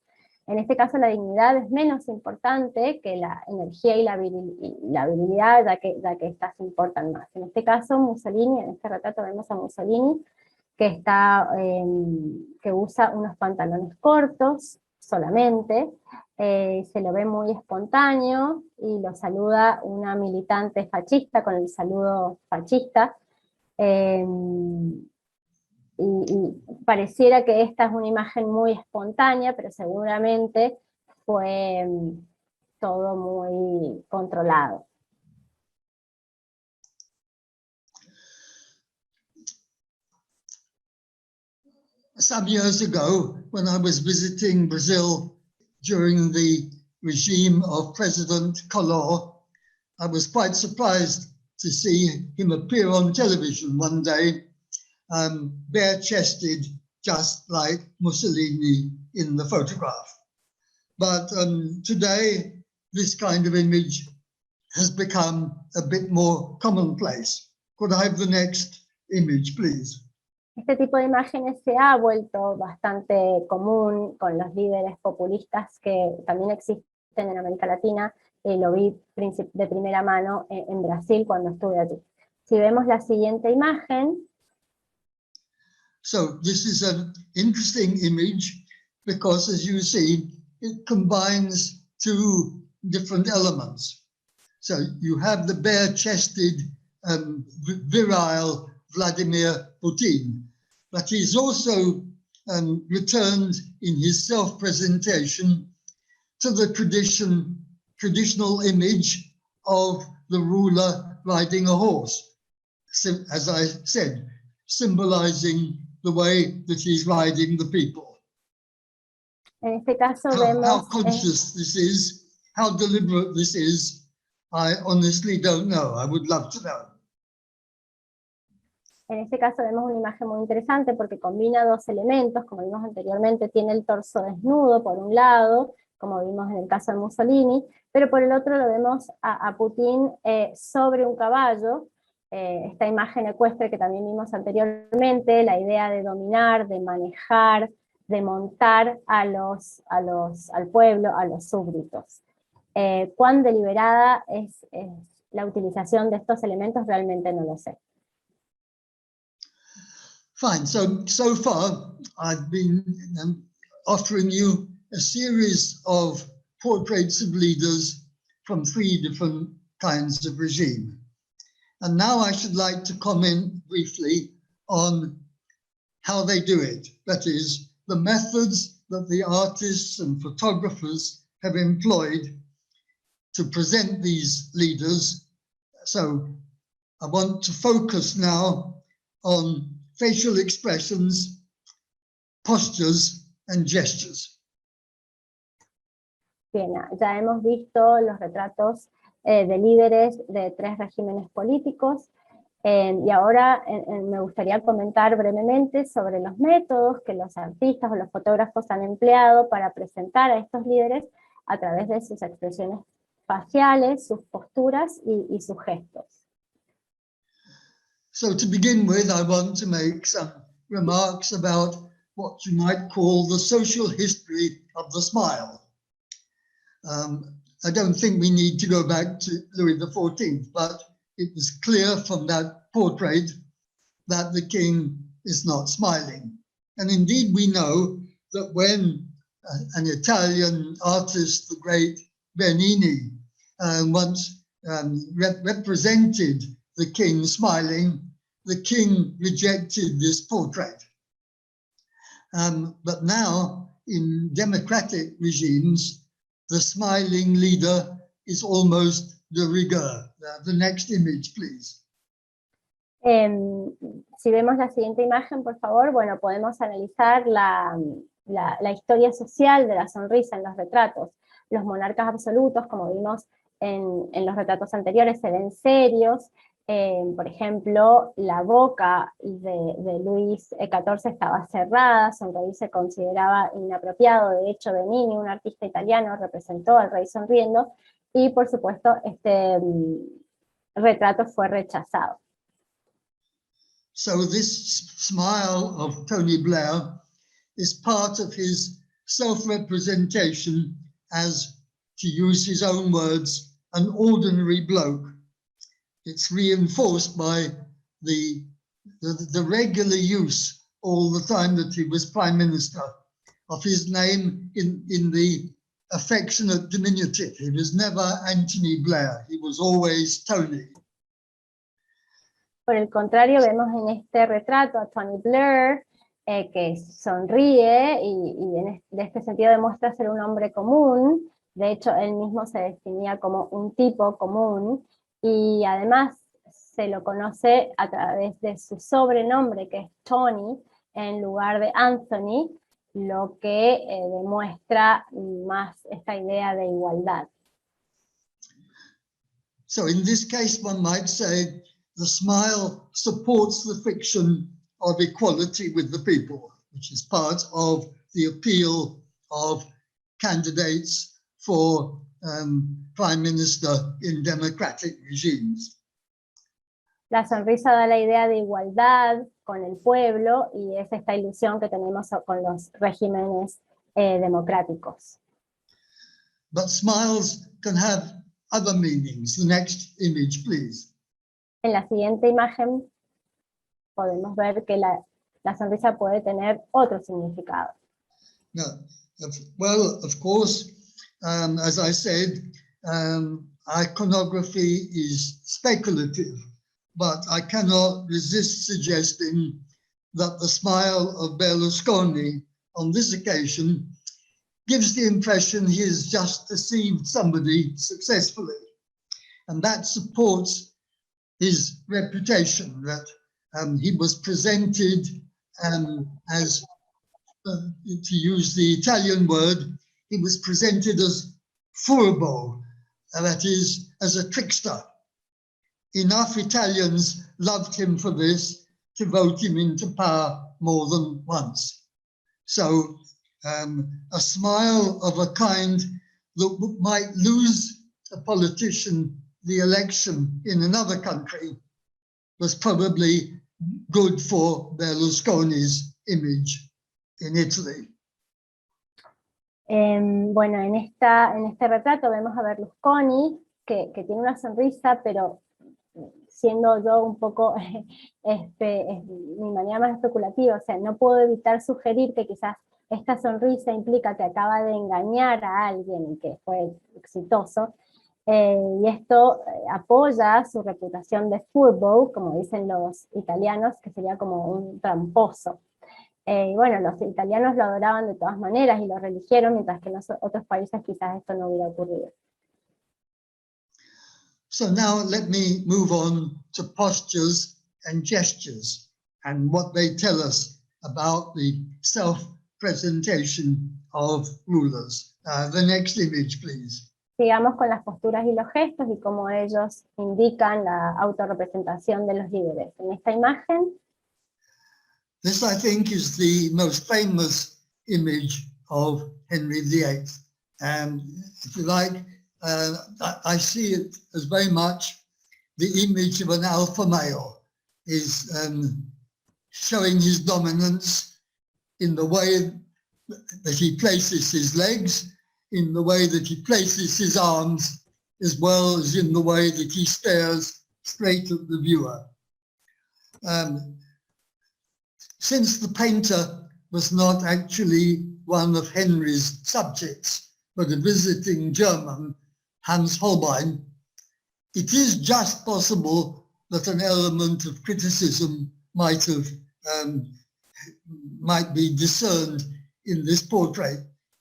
En este caso la dignidad es menos importante que la energía y la virilidad, ya que estas importan más. En este caso Mussolini, en este retrato vemos a Mussolini que usa unos pantalones cortos solamente, se lo ve muy espontáneo y lo saluda una militante fascista con el saludo fascista, y pareciera que esta es una imagen muy espontánea, pero seguramente fue todo muy controlado. Some years ago, when I was visiting Brazil during the regime of President Collor, I was quite surprised to see him appear on television one day, bare-chested, just like Mussolini in the photograph. But today, this kind of image has become a bit more commonplace. Could I have the next image, please? Este tipo de imágenes se ha vuelto bastante común con los líderes populistas que también existen en América Latina. Lo vi de primera mano en Brasil cuando estuve allí. Si vemos la siguiente imagen. So this is an interesting image because, as you see, it combines two different elements. So you have the bare-chested, virile Vladimir Putin, but he's also returned in his self-presentation to the traditional image of the ruler riding a horse, as I said, symbolizing the way that he's riding the people. En este caso How conscious this is, how deliberate this is, I honestly don't know. I would love to know. En este caso vemos una imagen muy interesante porque combina dos elementos, como vimos anteriormente, tiene el torso desnudo por un lado, como vimos en el caso de Mussolini, pero por el otro lo vemos a Putin sobre un caballo, esta imagen ecuestre que también vimos anteriormente, la idea de dominar, de manejar, de montar al pueblo, a los súbditos. ¿Cuán deliberada es la utilización de estos elementos? Realmente no lo sé. Fine, so far I've been offering you a series of portraits of leaders from 3 different kinds of regime. And now I should like to comment briefly on how they do it. That is, the methods that the artists and photographers have employed to present these leaders. So I want to focus now on facial expressions, postures, and gestures. Bien, ya hemos visto los retratos de líderes de 3 regímenes políticos, y ahora me gustaría comentar brevemente sobre los métodos que los artistas o los fotógrafos han empleado para presentar a estos líderes a través de sus expresiones faciales, sus posturas y sus gestos. So to begin with, I want to make some remarks about what you might call the social history of the smile. I don't think we need to go back to Louis XIV, but it was clear from that portrait that the king is not smiling. And indeed, we know that when an Italian artist, the great Bernini, once represented the king smiling, the king rejected this portrait. But now, in democratic regimes, the smiling leader is almost de rigueur. The next image, please. Si vemos la siguiente imagen, por favor, bueno, podemos analizar la historia social de la sonrisa en los retratos. Los monarcas absolutos, como vimos en los retratos anteriores, se ven serios. Por ejemplo, la boca de Luis XIV estaba cerrada, sonreír se consideraba inapropiado. De hecho, Bernini, un artista italiano, representó al rey sonriendo, y por supuesto este retrato fue rechazado. So this smile of Tony Blair is part of his self-representation as, to use his own words, an ordinary bloke. It's reinforced by the regular use all the time that he was Prime Minister of his name in the affectionate diminutive. He was never Anthony Blair, he was always Tony. Por el contrario, vemos en este retrato a Tony Blair, que sonríe y de este sentido demuestra ser un hombre común. De hecho, él mismo se definía como un tipo común, y además se lo conoce a través de su sobrenombre, que es Tony, en lugar de Anthony, lo que demuestra más esta idea de igualdad. So in this case, one might say the smile supports the fiction of equality with the people, which is part of the appeal of candidates for Prime Minister in democratic regimes. La sonrisa da la idea de igualdad con el pueblo, y es esta ilusión que tenemos con los regímenes democráticos. But smiles can have other meanings. The next image, please. En la siguiente imagen podemos ver que la sonrisa puede tener otro significado. No, well, of course, as I said, iconography is speculative, but I cannot resist suggesting that the smile of Berlusconi on this occasion gives the impression he has just deceived somebody successfully. And that supports his reputation, that he was presented as, to use the Italian word, he was presented as furbo, that is, as a trickster. Enough Italians loved him for this to vote him into power more than once. So a smile of a kind that might lose a politician the election in another country was probably good for Berlusconi's image in Italy. Bueno, en este retrato vemos a Berlusconi, que tiene una sonrisa, pero siendo yo un poco mi manera más especulativa, o sea, no puedo evitar sugerir que quizás esta sonrisa implica que acaba de engañar a alguien que fue exitoso, y esto apoya su reputación de fútbol, como dicen los italianos, que sería como un tramposo. Y bueno, los italianos lo adoraban de todas maneras y lo religieron, mientras que en otros países quizás esto no hubiera ocurrido. So now let me move on to postures and gestures and what they tell us about the self-presentation of rulers. The next image, please. Sigamos con las posturas y los gestos y cómo ellos indican la autorrepresentación de los líderes. En esta imagen, This, I think, is the most famous image of Henry VIII. And if you like, I see it as very much the image of an alpha male, is showing his dominance in the way that he places his legs, in the way that he places his arms, as well as in the way that he stares straight at the viewer. Since the painter was not actually one of Henry's subjects, but a visiting German, Hans Holbein, it is just possible that an element of criticism might be discerned in this portrait.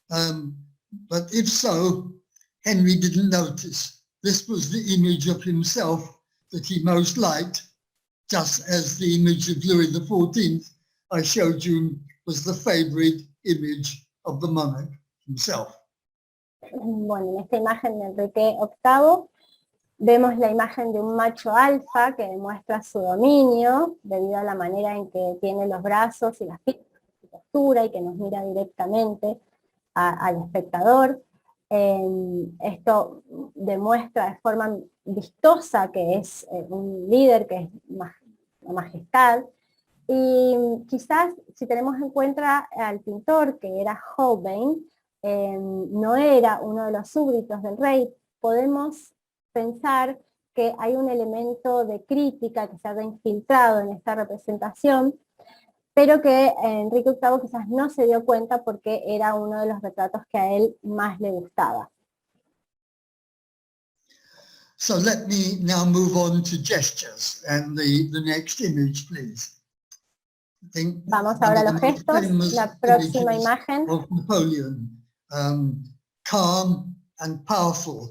But if so, Henry didn't notice. This was the image of himself that he most liked, just as the image of Louis XIV I showed you was the favorite image of the monarch himself. Bueno, en esta imagen de Enrique VIII vemos la imagen de un macho alfa que demuestra su dominio debido a la manera en que tiene los brazos y las piernas, su postura, y que nos mira directamente al espectador. Esto demuestra de forma vistosa que es un líder, que es la majestad. Y quizás si tenemos en cuenta al pintor, que era Holbein, no era uno de los súbditos del rey, podemos pensar que hay un elemento de crítica que se ha infiltrado en esta representación, pero que Enrique VIII quizás no se dio cuenta porque era uno de los retratos que a él más le gustaba. So let me now move on to gestures, and the next image, please. Vamos ahora a los gestos, la próxima imagen. Of Napoleon, calm and powerful,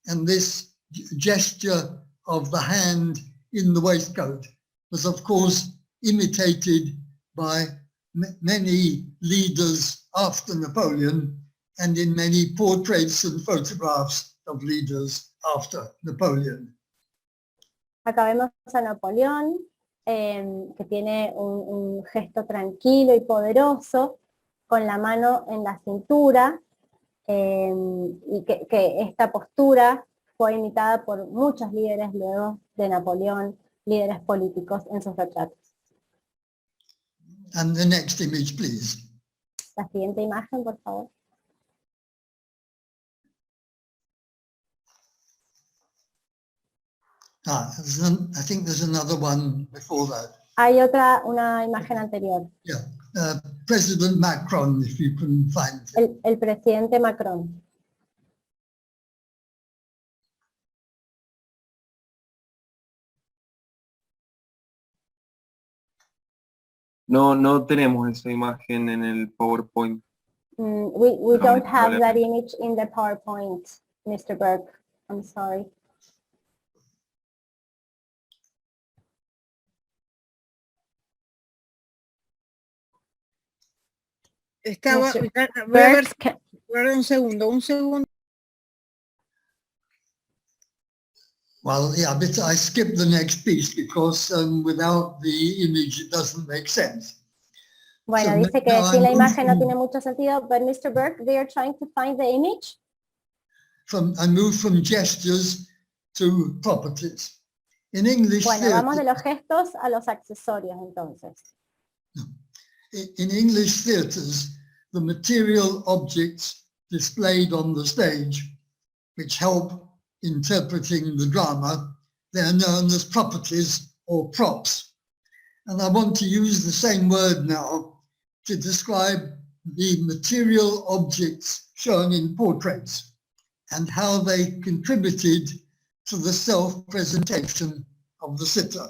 and this gesture of the hand in the waistcoat was of course imitated by many leaders after Napoleon, and in many portraits and photographs of leaders after Napoleon. Acá vemos a Napoleón, que tiene un gesto tranquilo y poderoso, con la mano en la cintura, y que esta postura fue imitada por muchos líderes luego de Napoleón, líderes políticos en sus retratos. And the next image, please. La siguiente imagen, por favor. I think there's another one before that. Hay una imagen anterior. Yeah, President Macron, if you can find it. El presidente Macron. No tenemos esa imagen en el PowerPoint. We don't have that image in the PowerPoint, Mr. Burke. I'm sorry. Estaba, Mr. voy a ver, Burke, guarda un segundo. Well, yeah, but I skipped the next piece because without the image it doesn't make sense. Bueno, So dice que now si la I'm imagen no moving tiene mucho sentido, but Mr. Burke, they are trying to find the image. I move from gestures to properties. In English Bueno, vamos de theatre, los gestos a los accesorios entonces. in English theatres, the material objects displayed on the stage, which help interpreting the drama, they're known as properties or props. And I want to use the same word now to describe the material objects shown in portraits and how they contributed to the self-presentation of the sitter.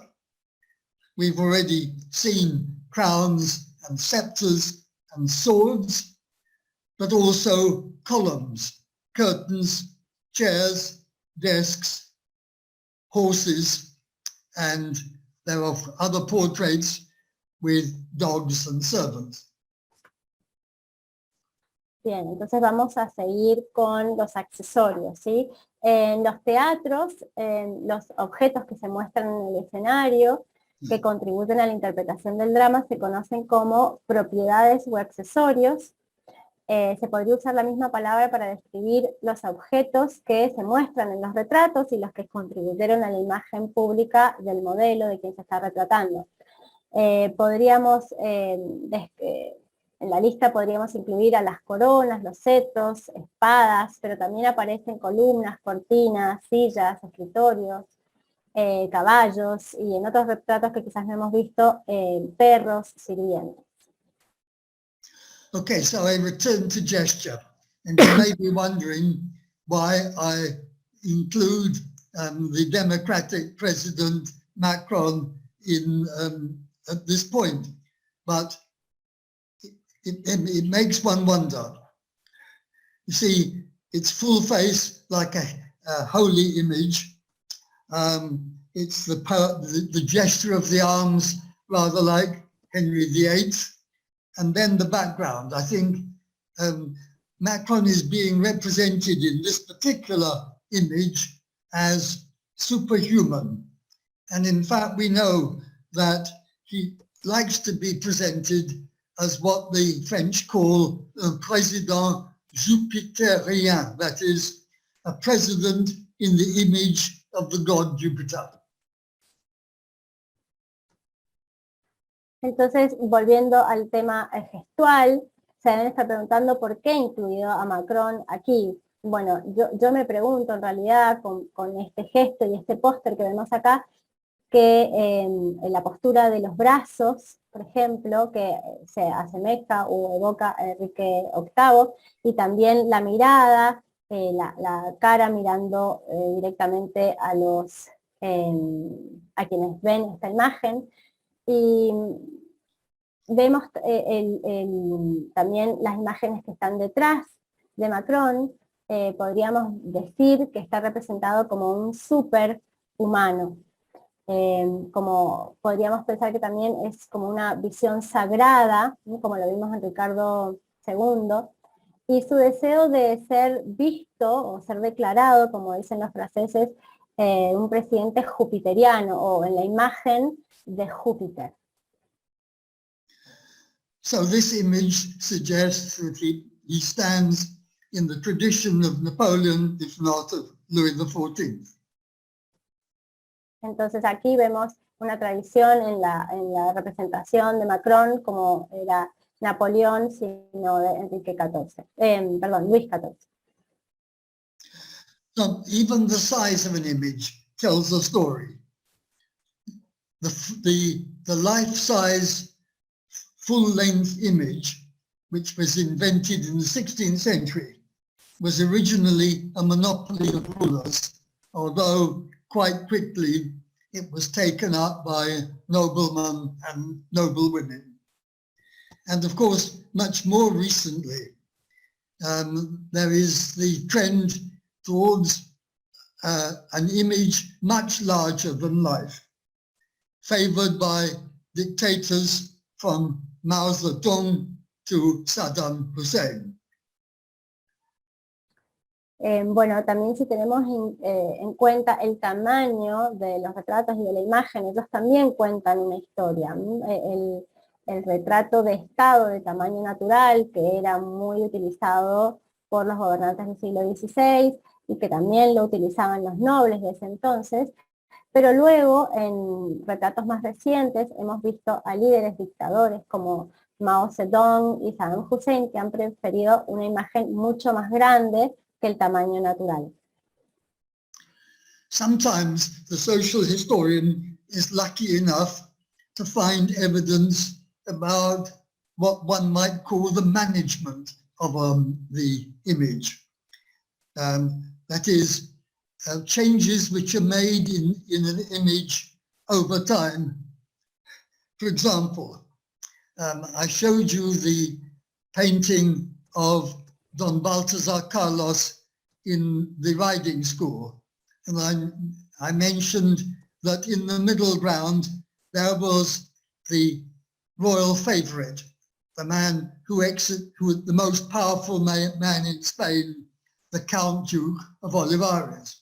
We've already seen crowns and scepters and swords, but also columns, curtains, chairs, desks, horses, and there are other portraits with dogs and servants. Bien, entonces vamos a seguir con los accesorios, ¿sí? En los teatros, los objetos que se muestran en el escenario, que contribuyen a la interpretación del drama, se conocen como propiedades o accesorios. Se podría usar la misma palabra para describir los objetos que se muestran en los retratos y los que contribuyeron a la imagen pública del modelo de quien se está retratando. Podríamos, en la lista podríamos incluir a las coronas, los cetros, espadas, pero también aparecen columnas, cortinas, sillas, escritorios, caballos, y en otros retratos que quizás no hemos visto, perros, sirvientes. Okay, so I return to gesture, and you may be wondering why I include the Democratic President Macron in at this point, but it makes one wonder. You see, it's full face like a holy image. It's the gesture of the arms, rather like Henry VIII. And then the background. I think Macron is being represented in this particular image as superhuman. And in fact, we know that he likes to be presented as what the French call un président jupitérien, that is, a president in the image of the god Jupiter. Entonces, volviendo al tema gestual, se deben estar preguntando por qué he incluido a Macron aquí. Bueno, yo me pregunto en realidad con este gesto y este póster que vemos acá, que en la postura de los brazos, por ejemplo, que se asemeja o evoca a Enrique VIII, y también la mirada, la cara mirando directamente a quienes ven esta imagen. Y vemos también las imágenes que están detrás de Macron. Podríamos decir que está representado como un superhumano. Como podríamos pensar que también es como una visión sagrada, ¿no? Como lo vimos en Ricardo II, y su deseo de ser visto o ser declarado, como dicen los franceses, un presidente jupiteriano o en la imagen de Júpiter. So this image suggests that he stands in the tradition of Napoleon, if not of Louis XIV. Entonces aquí vemos una tradición en la representación de Macron, como era Napoleón, sino de Enrique XIV, Luis XIV. So even the size of an image tells a story. The life-size, full-length image, which was invented in the 16th century, was originally a monopoly of rulers, although quite quickly it was taken up by noblemen and noblewomen. And of course, much more recently, there is the trend towards an image much larger than life, favored by dictators from Mao Zedong to Saddam Hussein. Bueno, también si tenemos en cuenta el tamaño de los retratos y de la imagen, ellos también cuentan una historia. El retrato de Estado de tamaño natural, que era muy utilizado por los gobernantes del siglo XVI y que también lo utilizaban los nobles de ese entonces, Pero luego, en retratos más recientes, hemos visto a líderes dictadores como Mao Zedong y Saddam Hussein que han preferido una imagen mucho más grande que el tamaño natural. Sometimes the social historian is lucky enough to find evidence about what one might call the management of the image. That is, changes which are made in an image over time. For example, I showed you the painting of Don Baltasar Carlos in the riding school. And I mentioned that in the middle ground, there was the royal favorite, the man who was the most powerful man in Spain, the Count Duke of Olivares.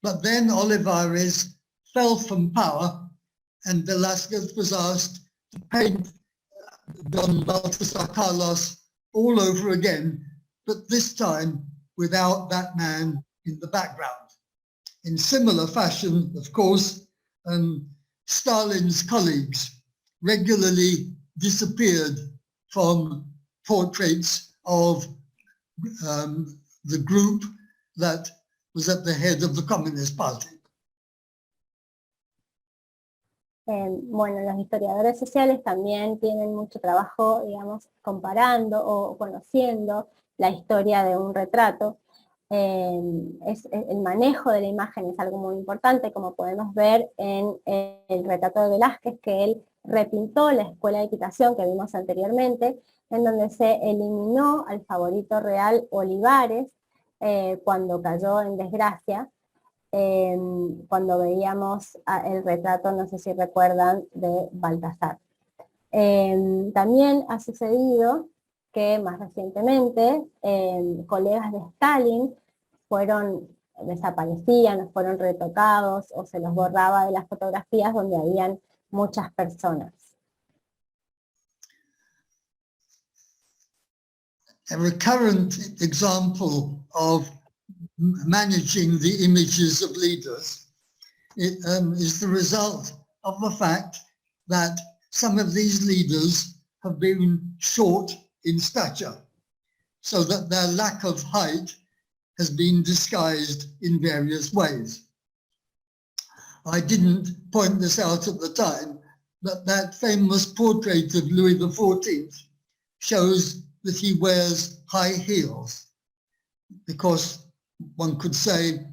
But then Olivares fell from power and Velázquez was asked to paint Don Baltasar Carlos all over again, but this time without that man in the background. In similar fashion, of course, Stalin's colleagues regularly disappeared from portraits of the group that was at the head of the Communist Party. Bueno, los historiadores sociales también tienen mucho trabajo, digamos, comparando o conociendo la historia de un retrato. El manejo de la imagen es algo muy importante, como podemos ver en el retrato de Velázquez, que él repintó la escuela de equitación que vimos anteriormente, en donde se eliminó al favorito real Olivares cuando cayó en desgracia, cuando veíamos el retrato, no sé si recuerdan, de Baltasar. También ha sucedido que más recientemente colegas de Stalin desaparecían, fueron retocados o se los borraba de las fotografías donde habían muchas personas. A recurrent example of managing the images of leaders is the result of the fact that some of these leaders have been short in stature, so that their lack of height has been disguised in various ways. I didn't point this out at the time, but that famous portrait of Louis XIV shows that he wears high heels, because one could say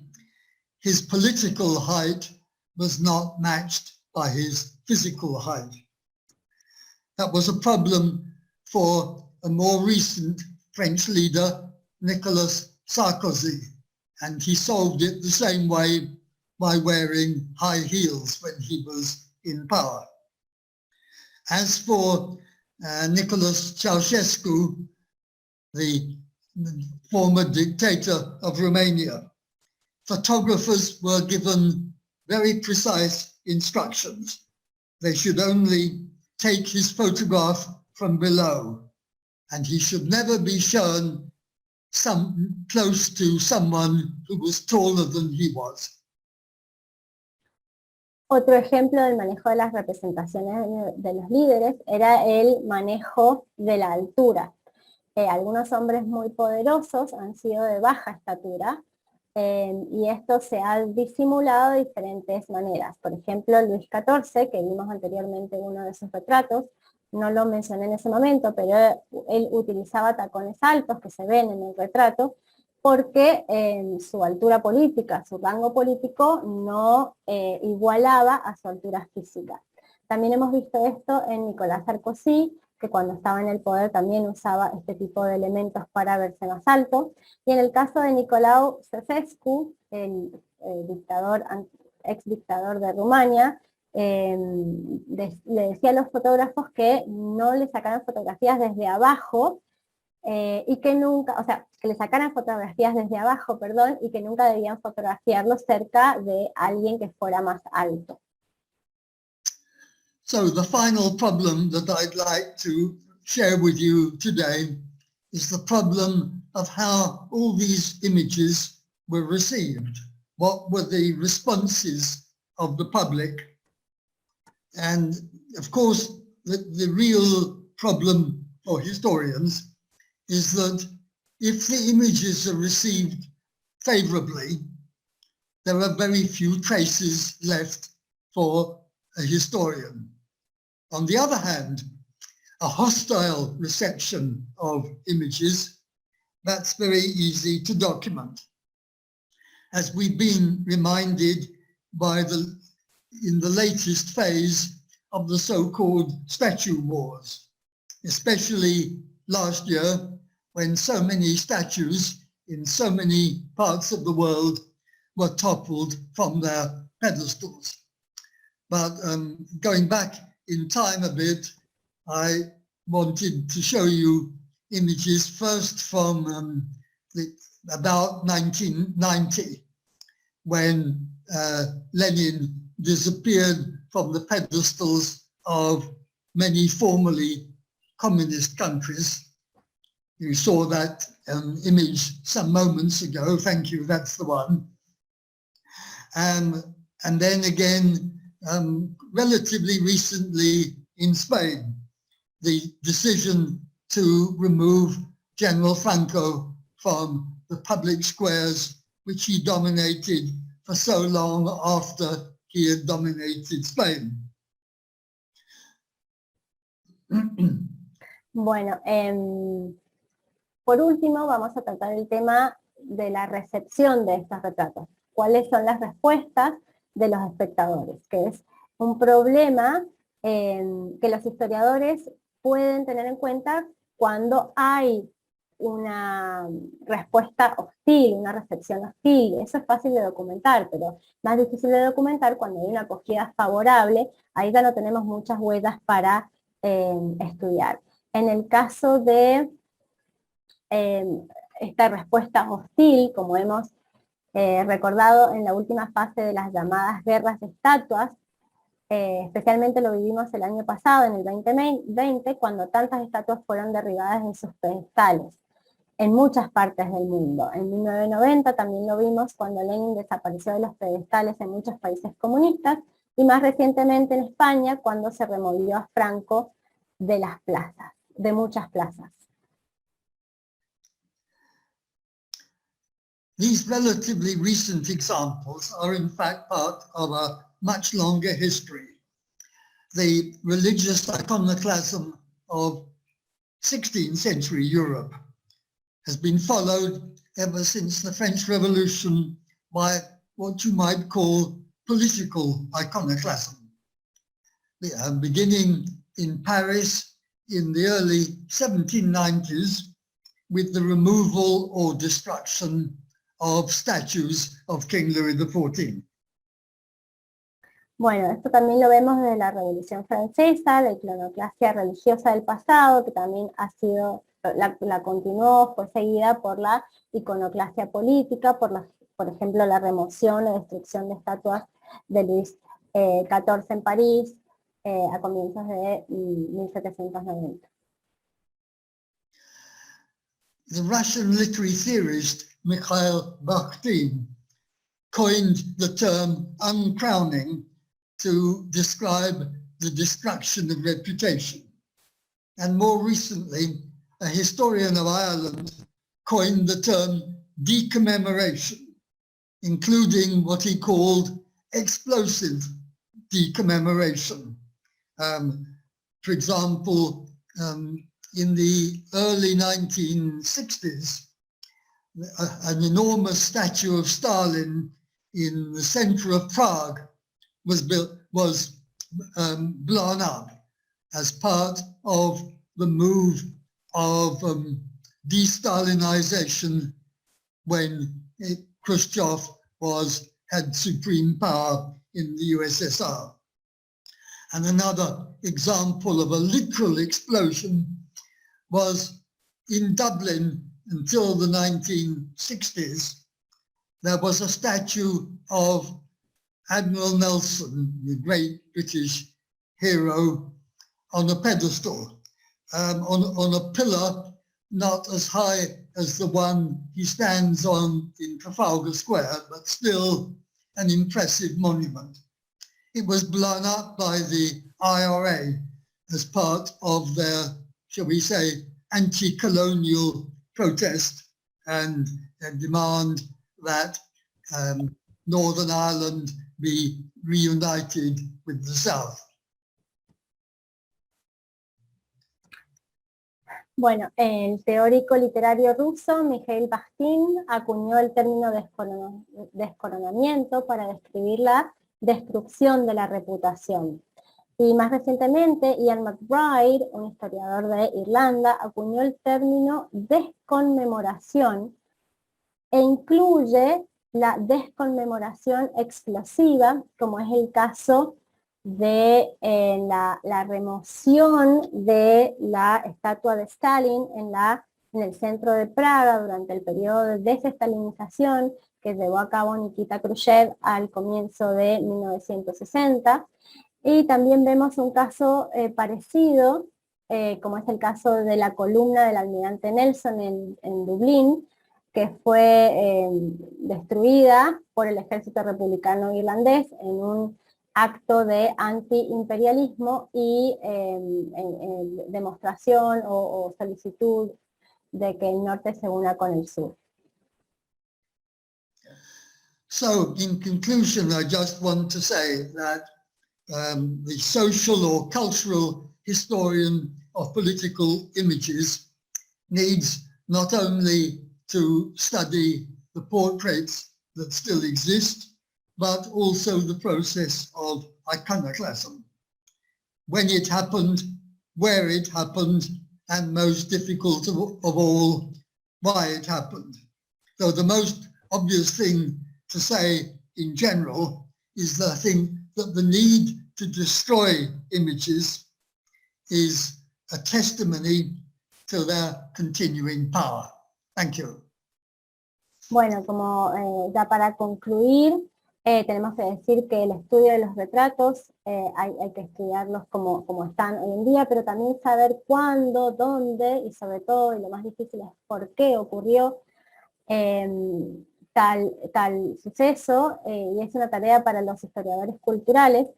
his political height was not matched by his physical height. That was a problem for a more recent French leader, Nicolas Sarkozy, and he solved it the same way by wearing high heels when he was in power. As for Nicolas Ceausescu, the former dictator of Romania, photographers were given very precise instructions. They should only take his photograph from below, and he should never be shown close to someone who was taller than he was. Otro ejemplo del manejo de las representaciones de los líderes era el manejo de la altura. Algunos hombres muy poderosos han sido de baja estatura y esto se ha disimulado de diferentes maneras. Por ejemplo, Luis XIV, que vimos anteriormente en uno de sus retratos, no lo mencioné en ese momento, pero él utilizaba tacones altos que se ven en el retrato, porque su altura política, su rango político no igualaba a su altura física. También hemos visto esto en Nicolás Sarkozy, que cuando estaba en el poder también usaba este tipo de elementos para verse más alto. Y en el caso de Nicolae Ceausescu, el ex dictador de Rumania, le decía a los fotógrafos que no le sacaran fotografías desde abajo, y que nunca, o sea, que le sacaran fotografías desde abajo, perdón, y que nunca debían fotografiarlo cerca de alguien que fuera más alto. So the final problem that I'd like to share with you today is the problem of how all these images were received. What were the responses of the public. And of course, the real problem for historians is that if the images are received favorably, there are very few traces left for a historian. On the other hand, a hostile reception of images, that's very easy to document. As we've been reminded in the latest phase of the so-called statue wars, especially last year when so many statues in so many parts of the world were toppled from their pedestals. But going back in time a bit, I wanted to show you images first from about 1990, when Lenin disappeared from the pedestals of many formerly communist countries. You saw that image some moments ago. Thank you, that's the one. And then again, relatively recently in Spain, the decision to remove General Franco from the public squares, which he dominated for so long after he had dominated Spain. Bueno, por último vamos a tratar el tema de la recepción de estos retratos. ¿Cuáles son las respuestas de los espectadores? Que es un problema que los historiadores pueden tener en cuenta cuando hay una respuesta hostil, una recepción hostil. Eso es fácil de documentar, pero más difícil de documentar cuando hay una acogida favorable. Ahí ya no tenemos muchas huellas para estudiar. En el caso de esta respuesta hostil, como hemos recordado en la última fase de las llamadas guerras de estatuas, especialmente lo vivimos el año pasado, en el 2020, cuando tantas estatuas fueron derribadas de sus pedestales en muchas partes del mundo. En 1990 también lo vimos cuando Lenin desapareció de los pedestales en muchos países comunistas, y más recientemente en España cuando se removió a Franco de las plazas, de muchas plazas. These relatively recent examples are in fact part of a much longer history. The religious iconoclasm of 16th century Europe has been followed ever since the French Revolution by what you might call political iconoclasm. Beginning in Paris in the early 1790s with the removal or destruction of statues of King Louis XIV. Bueno, esto también lo vemos desde la Revolución Francesa, la iconoclasia religiosa del pasado, que también ha sido, la continuó, fue seguida por la iconoclasia política, por ejemplo, la remoción o destrucción de estatuas de Luis XIV en París a comienzos de 1790. The Russian literary theorist Mikhail Bakhtin coined the term uncrowning to describe the destruction of reputation. And more recently, a historian of Ireland coined the term decommemoration, including what he called explosive decommemoration. For example, in the early 1960s, an enormous statue of Stalin in the center of Prague was blown up as part of the move of de-Stalinization when Khrushchev had supreme power in the USSR. And another example of a literal explosion was in Dublin. Until the 1960s, there was a statue of Admiral Nelson, the great British hero, on a pedestal, on a pillar not as high as the one he stands on in Trafalgar Square, but still an impressive monument. it was blown up by the IRA as part of their, shall we say, anti-colonial protest and demand that Northern Ireland be reunited with the South. Bueno, el teórico literario ruso Mikhail Bakhtin acuñó el término descoronamiento para describir la destrucción de la reputación. Y más recientemente, Ian McBride, un historiador de Irlanda, acuñó el término desconmemoración e incluye la desconmemoración explosiva, como es el caso de la remoción de la estatua de Stalin en el centro de Praga durante el periodo de desestalinización que llevó a cabo Nikita Khrushchev al comienzo de 1960. Y también vemos un caso parecido, como es el caso de la columna del almirante Nelson en Dublín, que fue destruida por el ejército republicano irlandés en un acto de antiimperialismo y demostración o solicitud de que el norte se una con el sur. So, in conclusion, I just want to say that the social or cultural historian of political images needs not only to study the portraits that still exist, but also the process of iconoclasm. When it happened, where it happened, and most difficult of all, why it happened. So the most obvious thing to say in general is that I think that the need to destroy images is a testimony to their continuing power. Thank you. Bueno, como ya para concluir, tenemos que decir que el estudio de los retratos hay que estudiarlos como están hoy en día, pero también saber cuándo, dónde y sobre todo, y lo más difícil es por qué ocurrió tal suceso, y es una tarea para los historiadores culturales,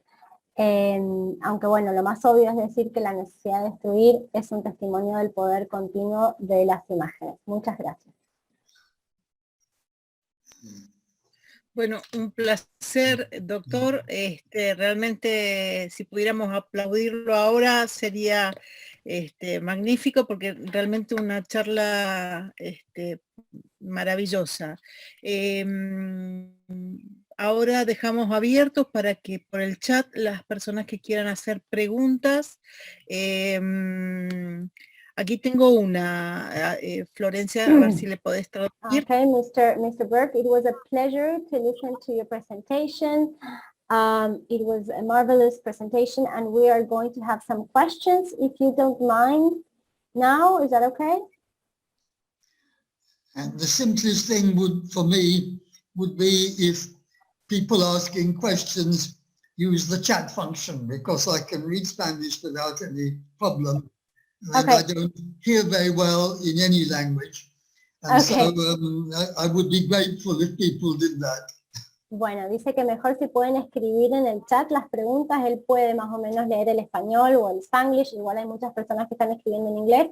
aunque bueno, lo más obvio es decir que la necesidad de destruir es un testimonio del poder continuo de las imágenes. Muchas gracias. Bueno, un placer, doctor. Realmente, si pudiéramos aplaudirlo ahora, sería magnífico, porque realmente una charla maravillosa. Ahora dejamos abiertos para que por el chat las personas que quieran hacer preguntas. Aquí tengo una, Florencia, a ver si le podés traducir. Okay, Mr. Burke, it was a pleasure to listen to your presentation. It was a marvelous presentation, and we are going to have some questions, if you don't mind now. Is that okay? And the simplest thing for me would be if people asking questions use the chat function, because I can read Spanish without any problem. And I don't hear very well in any language. And so I would be grateful if people did that. Bueno, dice que mejor si pueden escribir en el chat las preguntas, él puede más o menos leer el español o el spanglish, igual hay muchas personas que están escribiendo en inglés,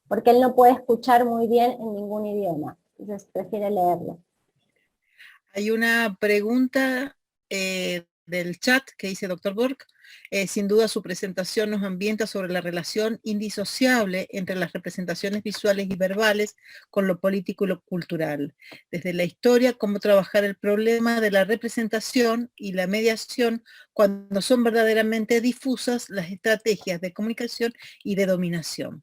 porque él no puede escuchar muy bien en ningún idioma, entonces prefiere leerlo. Hay una pregunta del chat que dice Dr. Burke, sin duda su presentación nos ambienta sobre la relación indisociable entre las representaciones visuales y verbales con lo político y lo cultural. Desde la historia, cómo trabajar el problema de la representación y la mediación cuando son verdaderamente difusas las estrategias de comunicación y de dominación.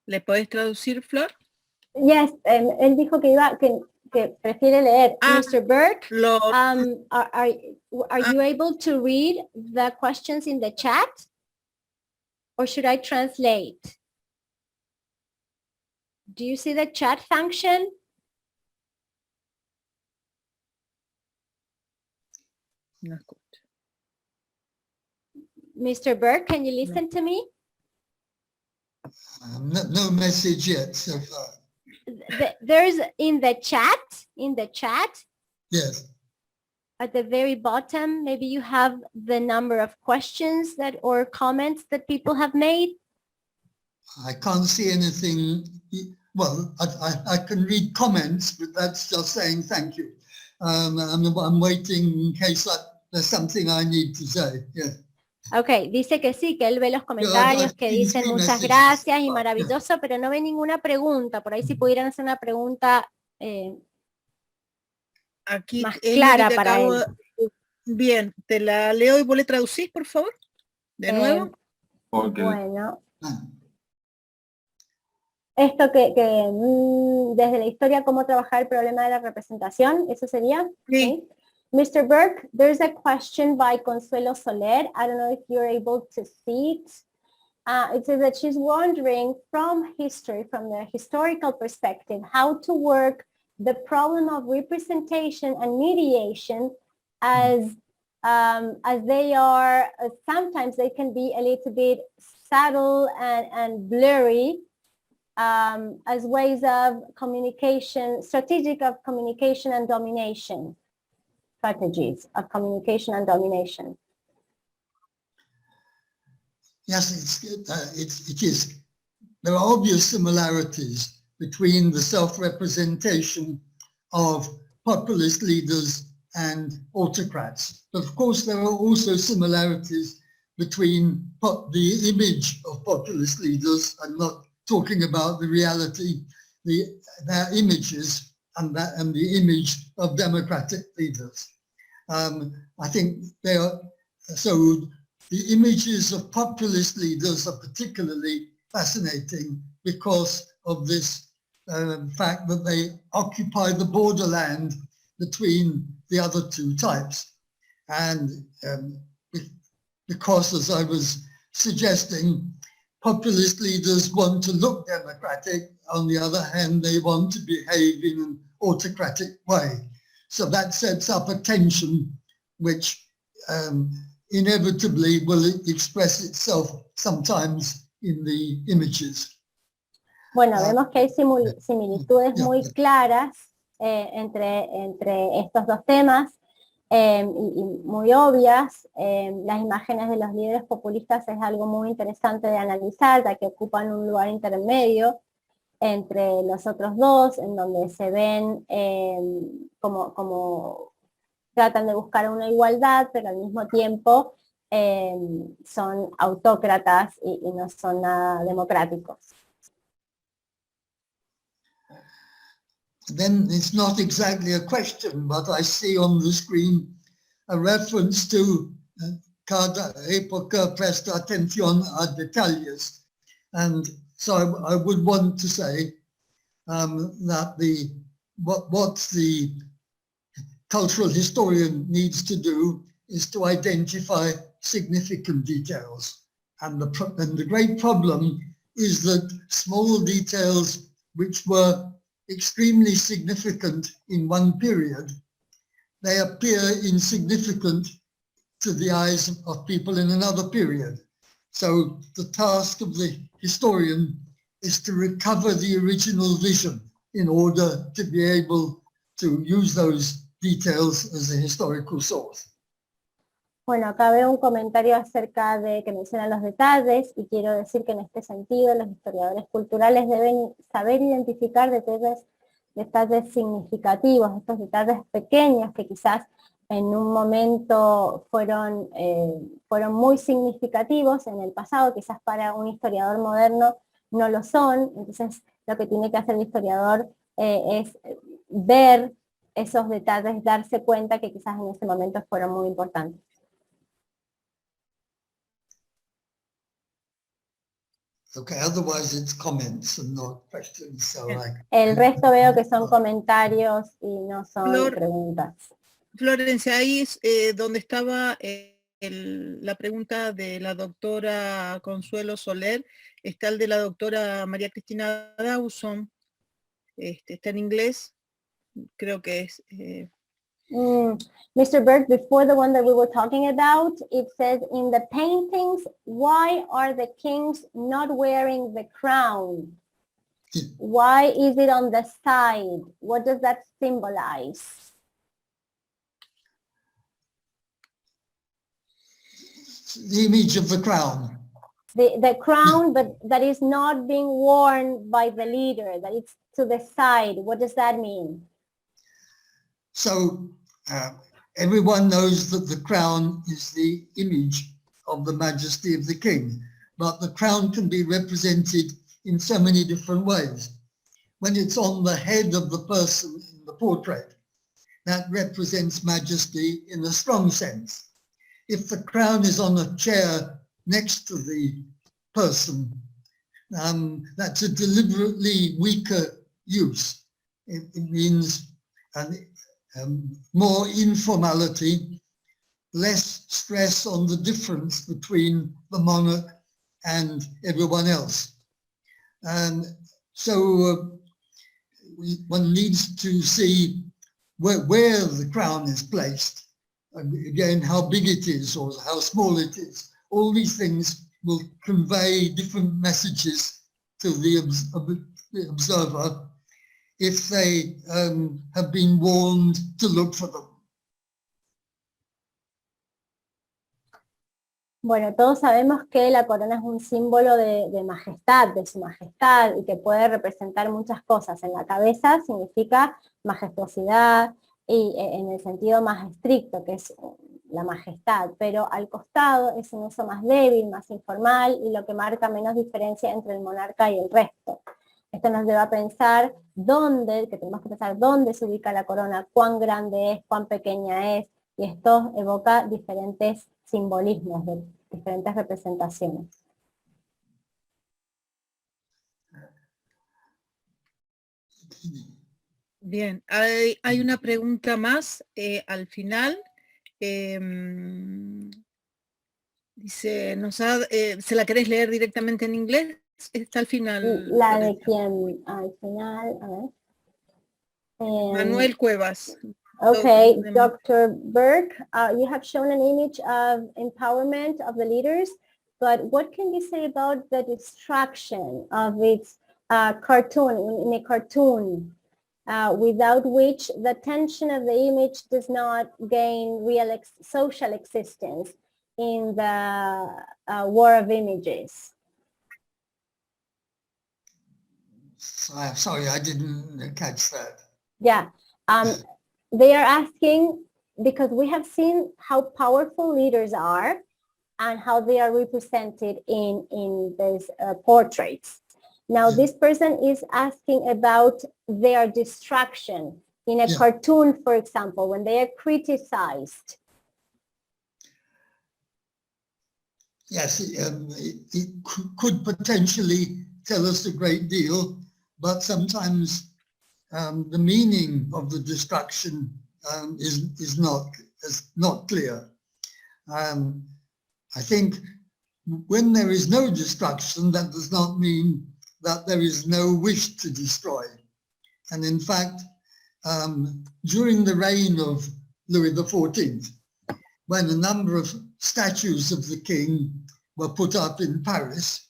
¿Le podés traducir, Flor? Yes, él dijo que prefiere leer. Mr. Burke, are you able to read the questions in the chat? Or should I translate? Do you see the chat function? No escucho. Mr. Burke, can you listen to me? No message yet so far. there's in the chat, Yes. at the very bottom, maybe you have the number of questions that or comments that people have made. I can't see anything. Well, I can read comments, but that's just saying thank you. I'm waiting in case there's something I need to say. Yes. Ok, dice que sí, que él ve los comentarios que dicen muchas gracias y maravilloso, pero no ve ninguna pregunta. Por ahí si pudieran hacer una pregunta Aquí más es lo que clara te para acabo él. Bien, te la leo y vos le traducís, por favor. De nuevo. Ok. Bueno, Ah. esto que desde la historia, cómo trabajar el problema de la representación, eso sería. Sí. Okay. Mr. Burke, there's a question by Consuelo Soler. I don't know if you're able to see it. It says that she's wondering from history, from the historical perspective, how to work the problem of representation and mediation as they are, sometimes they can be a little bit subtle and blurry as ways of communication, strategic of communication and domination. Strategies of communication and domination. Yes, it is. There are obvious similarities between the self-representation of populist leaders and autocrats. But of course, there are also similarities between the image of populist leaders. I'm not talking about the reality, their images and the image of democratic leaders. I think they are, so the images of populist leaders are particularly fascinating because of this fact that they occupy the borderland between the other two types. And because, as I was suggesting, populist leaders want to look democratic, on the other hand, they want to behave in an autocratic way. So that sets up a tension which inevitably will express itself sometimes in the images. Bueno, vemos que hay similitudes muy claras entre estos dos temas y muy obvias. Las imágenes de los líderes populistas es algo muy interesante de analizar, ya que ocupan un lugar intermedio entre los otros dos, en donde se ven como tratan de buscar una igualdad, pero al mismo tiempo son autócratas y no son nada democráticos. Then it's not exactly a question, but I see on the screen a reference to cada época presta atención a detalles. And so I would want to say that what the cultural historian needs to do is to identify significant details. And the great problem is that small details which were extremely significant in one period, they appear insignificant to the eyes of people in another period. So the task of the historian is to recover the original vision in order to be able to use those details as a historical source. Bueno, acá veo un comentario acerca de que menciona los detalles y quiero decir que en este sentido los historiadores culturales deben saber identificar detalles significativos, estos detalles pequeños que quizás en un momento fueron muy significativos en el pasado, quizás para un historiador moderno no lo son. Entonces lo que tiene que hacer el historiador es ver esos detalles, darse cuenta que quizás en ese momento fueron muy importantes. Okay, otherwise it's comments and not questions. So El resto veo que son comentarios y no son preguntas. Florencia, ahí es donde estaba la pregunta de la doctora Consuelo Soler, está el de la doctora María Cristina Dawson, está en inglés, creo que es... Mr. Burke, before the one that we were talking about, it says in the paintings, why are the kings not wearing the crown? Why is it on the side? What does that symbolize? The image of the crown. The crown, but that is not being worn by the leader, that it's to the side. What does that mean? So everyone knows that the crown is the image of the majesty of the king, but the crown can be represented in so many different ways. When it's on the head of the person in the portrait, that represents majesty in a strong sense. If the crown is on a chair next to the person, that's a deliberately weaker use. It means more informality, less stress on the difference between the monarch and everyone else. So one needs to see where the crown is placed. Again, how big it is or how small it is. All these things will convey different messages to the observer if they have been warned to look for them. Bueno, todos sabemos que la corona es un símbolo de majestad, de su majestad, y que puede representar muchas cosas. En la cabeza significa majestuosidad, y en el sentido más estricto, que es la majestad, pero al costado es un uso más débil, más informal, y lo que marca menos diferencia entre el monarca y el resto. Esto nos lleva a pensar que tenemos que pensar dónde se ubica la corona, cuán grande es, cuán pequeña es, y esto evoca diferentes simbolismos, de diferentes representaciones. Bien, hay una pregunta más al final. Dice, ¿se la querés leer directamente en inglés? Está al final. La de quién, al final, a ver. Manuel Cuevas. Okay, Dr. Burke, you have shown an image of empowerment of the leaders, but what can you say about the distraction of its cartoon, in a cartoon, without which the tension of the image does not gain real social existence in the war of images? Sorry, I didn't catch that. Yeah, they are asking, because we have seen how powerful leaders are and how they are represented in these portraits. Now, this person is asking about their distraction in a cartoon, for example, when they are criticized. Yes, it could potentially tell us a great deal, but sometimes the meaning of the distraction is not clear. I think when there is no destruction, that does not mean that there is no wish to destroy. And in fact, during the reign of Louis XIV, when a number of statues of the king were put up in Paris,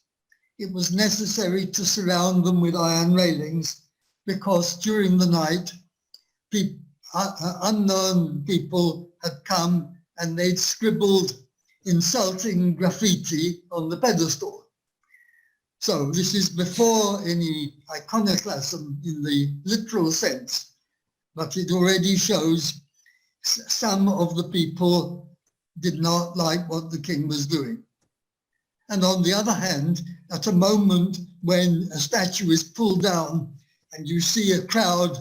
it was necessary to surround them with iron railings, because during the night, unknown people had come and they'd scribbled insulting graffiti on the pedestal. So this is before any iconoclasm in the literal sense, but it already shows some of the people did not like what the king was doing. And on the other hand, at a moment when a statue is pulled down and you see a crowd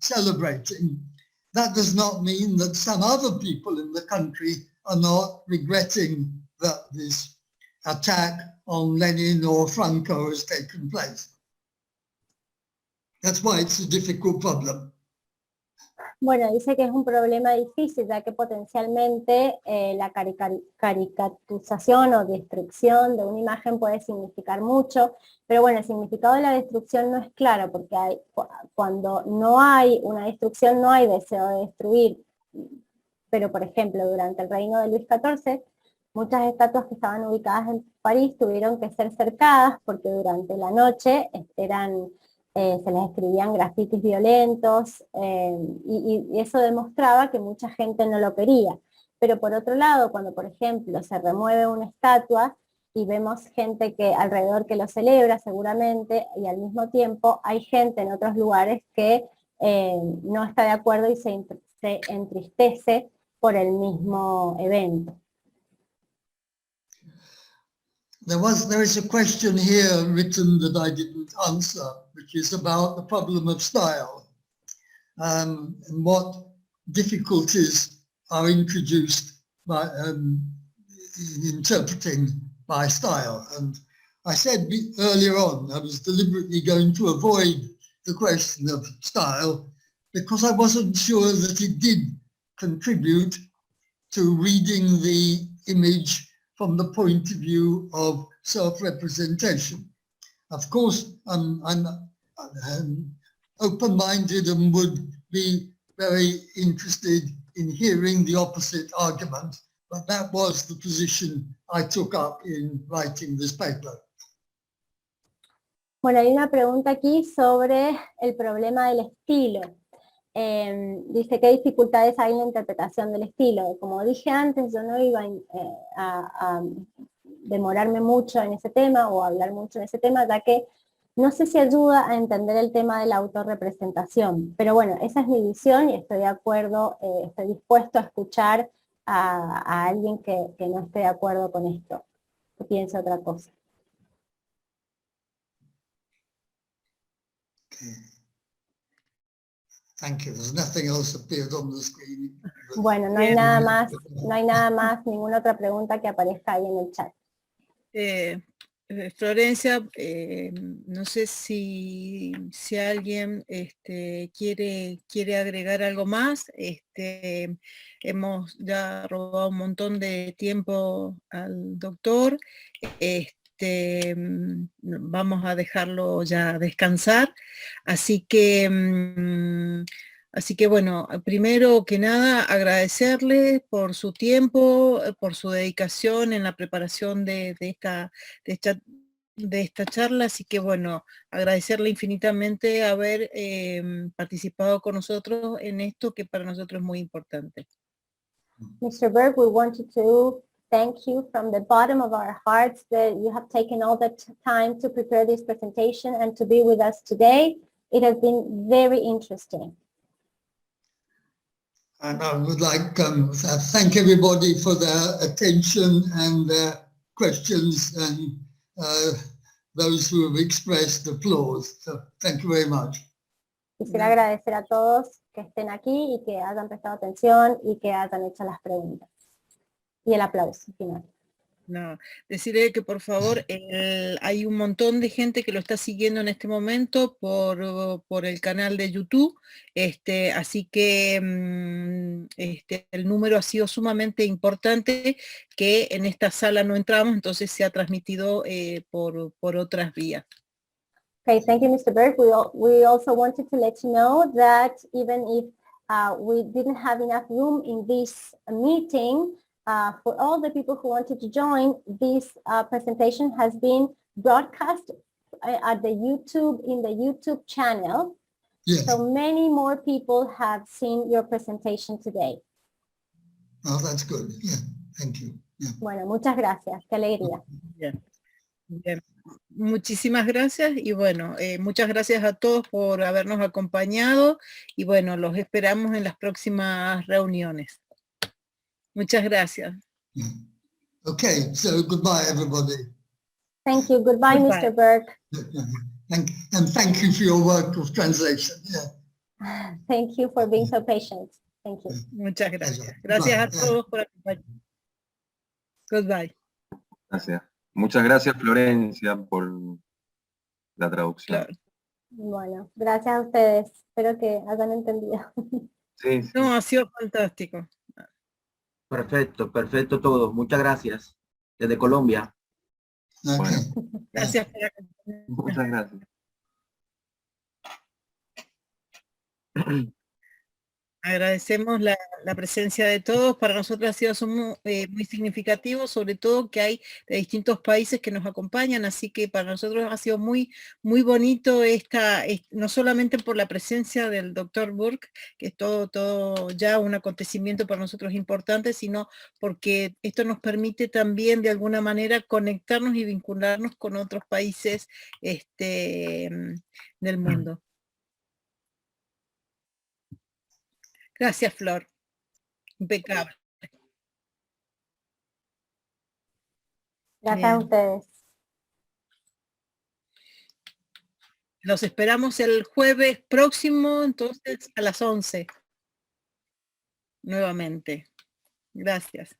celebrating, that does not mean that some other people in the country are not regretting that this attack on Lenin or Franco has taken place. That's why it's a difficult problem. Bueno, dice que es un problema difícil, ya que potencialmente la caricaturización o destrucción de una imagen puede significar mucho, pero bueno, el significado de la destrucción no es claro, porque cuando no hay una destrucción no hay deseo de destruir. Pero por ejemplo, durante el reino de Luis XIV Muchas estatuas que estaban ubicadas en París tuvieron que ser cercadas porque durante la noche se les escribían grafitis violentos, y eso demostraba que mucha gente no lo quería. Pero por otro lado, cuando por ejemplo se remueve una estatua y vemos gente que alrededor que lo celebra seguramente, y al mismo tiempo hay gente en otros lugares que no está de acuerdo y se entristece por el mismo evento. There is a question here written that I didn't answer, which is about the problem of style, and what difficulties are introduced by in interpreting by style. And I said earlier on, I was deliberately going to avoid the question of style because I wasn't sure that it did contribute to reading the image from the point of view of self-representation. Of course, I'm open-minded and would be very interested in hearing the opposite argument, but that was the position I took up in writing this paper. Bueno, hay una pregunta aquí sobre el problema del estilo. Dice, ¿qué dificultades hay en la interpretación del estilo? Como dije antes, yo no iba a demorarme mucho en ese tema o a hablar mucho en ese tema, ya que no sé si ayuda a entender el tema de la autorrepresentación. Pero bueno, esa es mi visión y estoy de acuerdo, estoy dispuesto a escuchar a alguien que no esté de acuerdo con esto, que piense otra cosa. Okay. Thank you. There's nothing else appeared on the screen. Bueno, no hay nada más, ninguna otra pregunta que aparezca ahí en el chat. Florencia, no sé si alguien quiere agregar algo más. Hemos ya robado un montón de tiempo al doctor. Vamos a dejarlo ya descansar. Así que bueno, primero que nada agradecerle por su tiempo, por su dedicación en la preparación de esta charla, así que bueno, agradecerle infinitamente haber participado con nosotros en esto que para nosotros es muy importante. Mr. Berg, we wanted to thank you from the bottom of our hearts that you have taken all the time to prepare this presentation and to be with us today. It has been very interesting. And I would like to thank everybody for their attention and their questions and those who have expressed applause. So thank you very much. Quisiera agradecer a todos que estén aquí y que hayan prestado atención y que hayan hecho las preguntas. Y el aplauso final. No, decirle que por favor hay un montón de gente que lo está siguiendo en este momento por el canal de YouTube, así que el número ha sido sumamente importante, que en esta sala no entramos, entonces se ha transmitido por otras vías. Okay, thank you, Mr. Berg. We also wanted to let you know that even if we didn't have enough room in this meeting, for all the people who wanted to join, this presentation has been broadcast at the YouTube, in the YouTube channel. Yes. So many more people have seen your presentation today. Oh, that's good. Yeah, thank you. Yeah. Bueno, muchas gracias. Qué alegría. Bien. Bien. Muchísimas gracias y bueno, muchas gracias a todos por habernos acompañado y bueno, los esperamos en las próximas reuniones. Muchas gracias. Yeah. Okay, so goodbye, everybody. Thank you. Goodbye, Goodbye. Mr. Berg. And thank you for your work of translation. Yeah. Thank you for being so patient. Thank you. Muchas gracias. Pleasure. Gracias a Bye. todos por acompañarnos. Goodbye. Gracias. Muchas gracias, Florencia, por la traducción. Claro. Bueno, gracias a ustedes. Espero que hayan entendido. Sí, sí. No, ha sido fantástico. Perfecto, perfecto todo. Muchas gracias. Desde Colombia. Okay. Gracias por acompañarnos. Muchas gracias. Agradecemos la presencia de todos. Para nosotros ha sido muy significativo, sobre todo que hay de distintos países que nos acompañan, así que para nosotros ha sido muy bonito no solamente por la presencia del doctor Burke, que es todo ya un acontecimiento para nosotros importante, sino porque esto nos permite también de alguna manera conectarnos y vincularnos con otros países del mundo. Gracias, Flor. Impecable. Gracias a ustedes. Los esperamos el jueves próximo, entonces a las 11. Nuevamente. Gracias.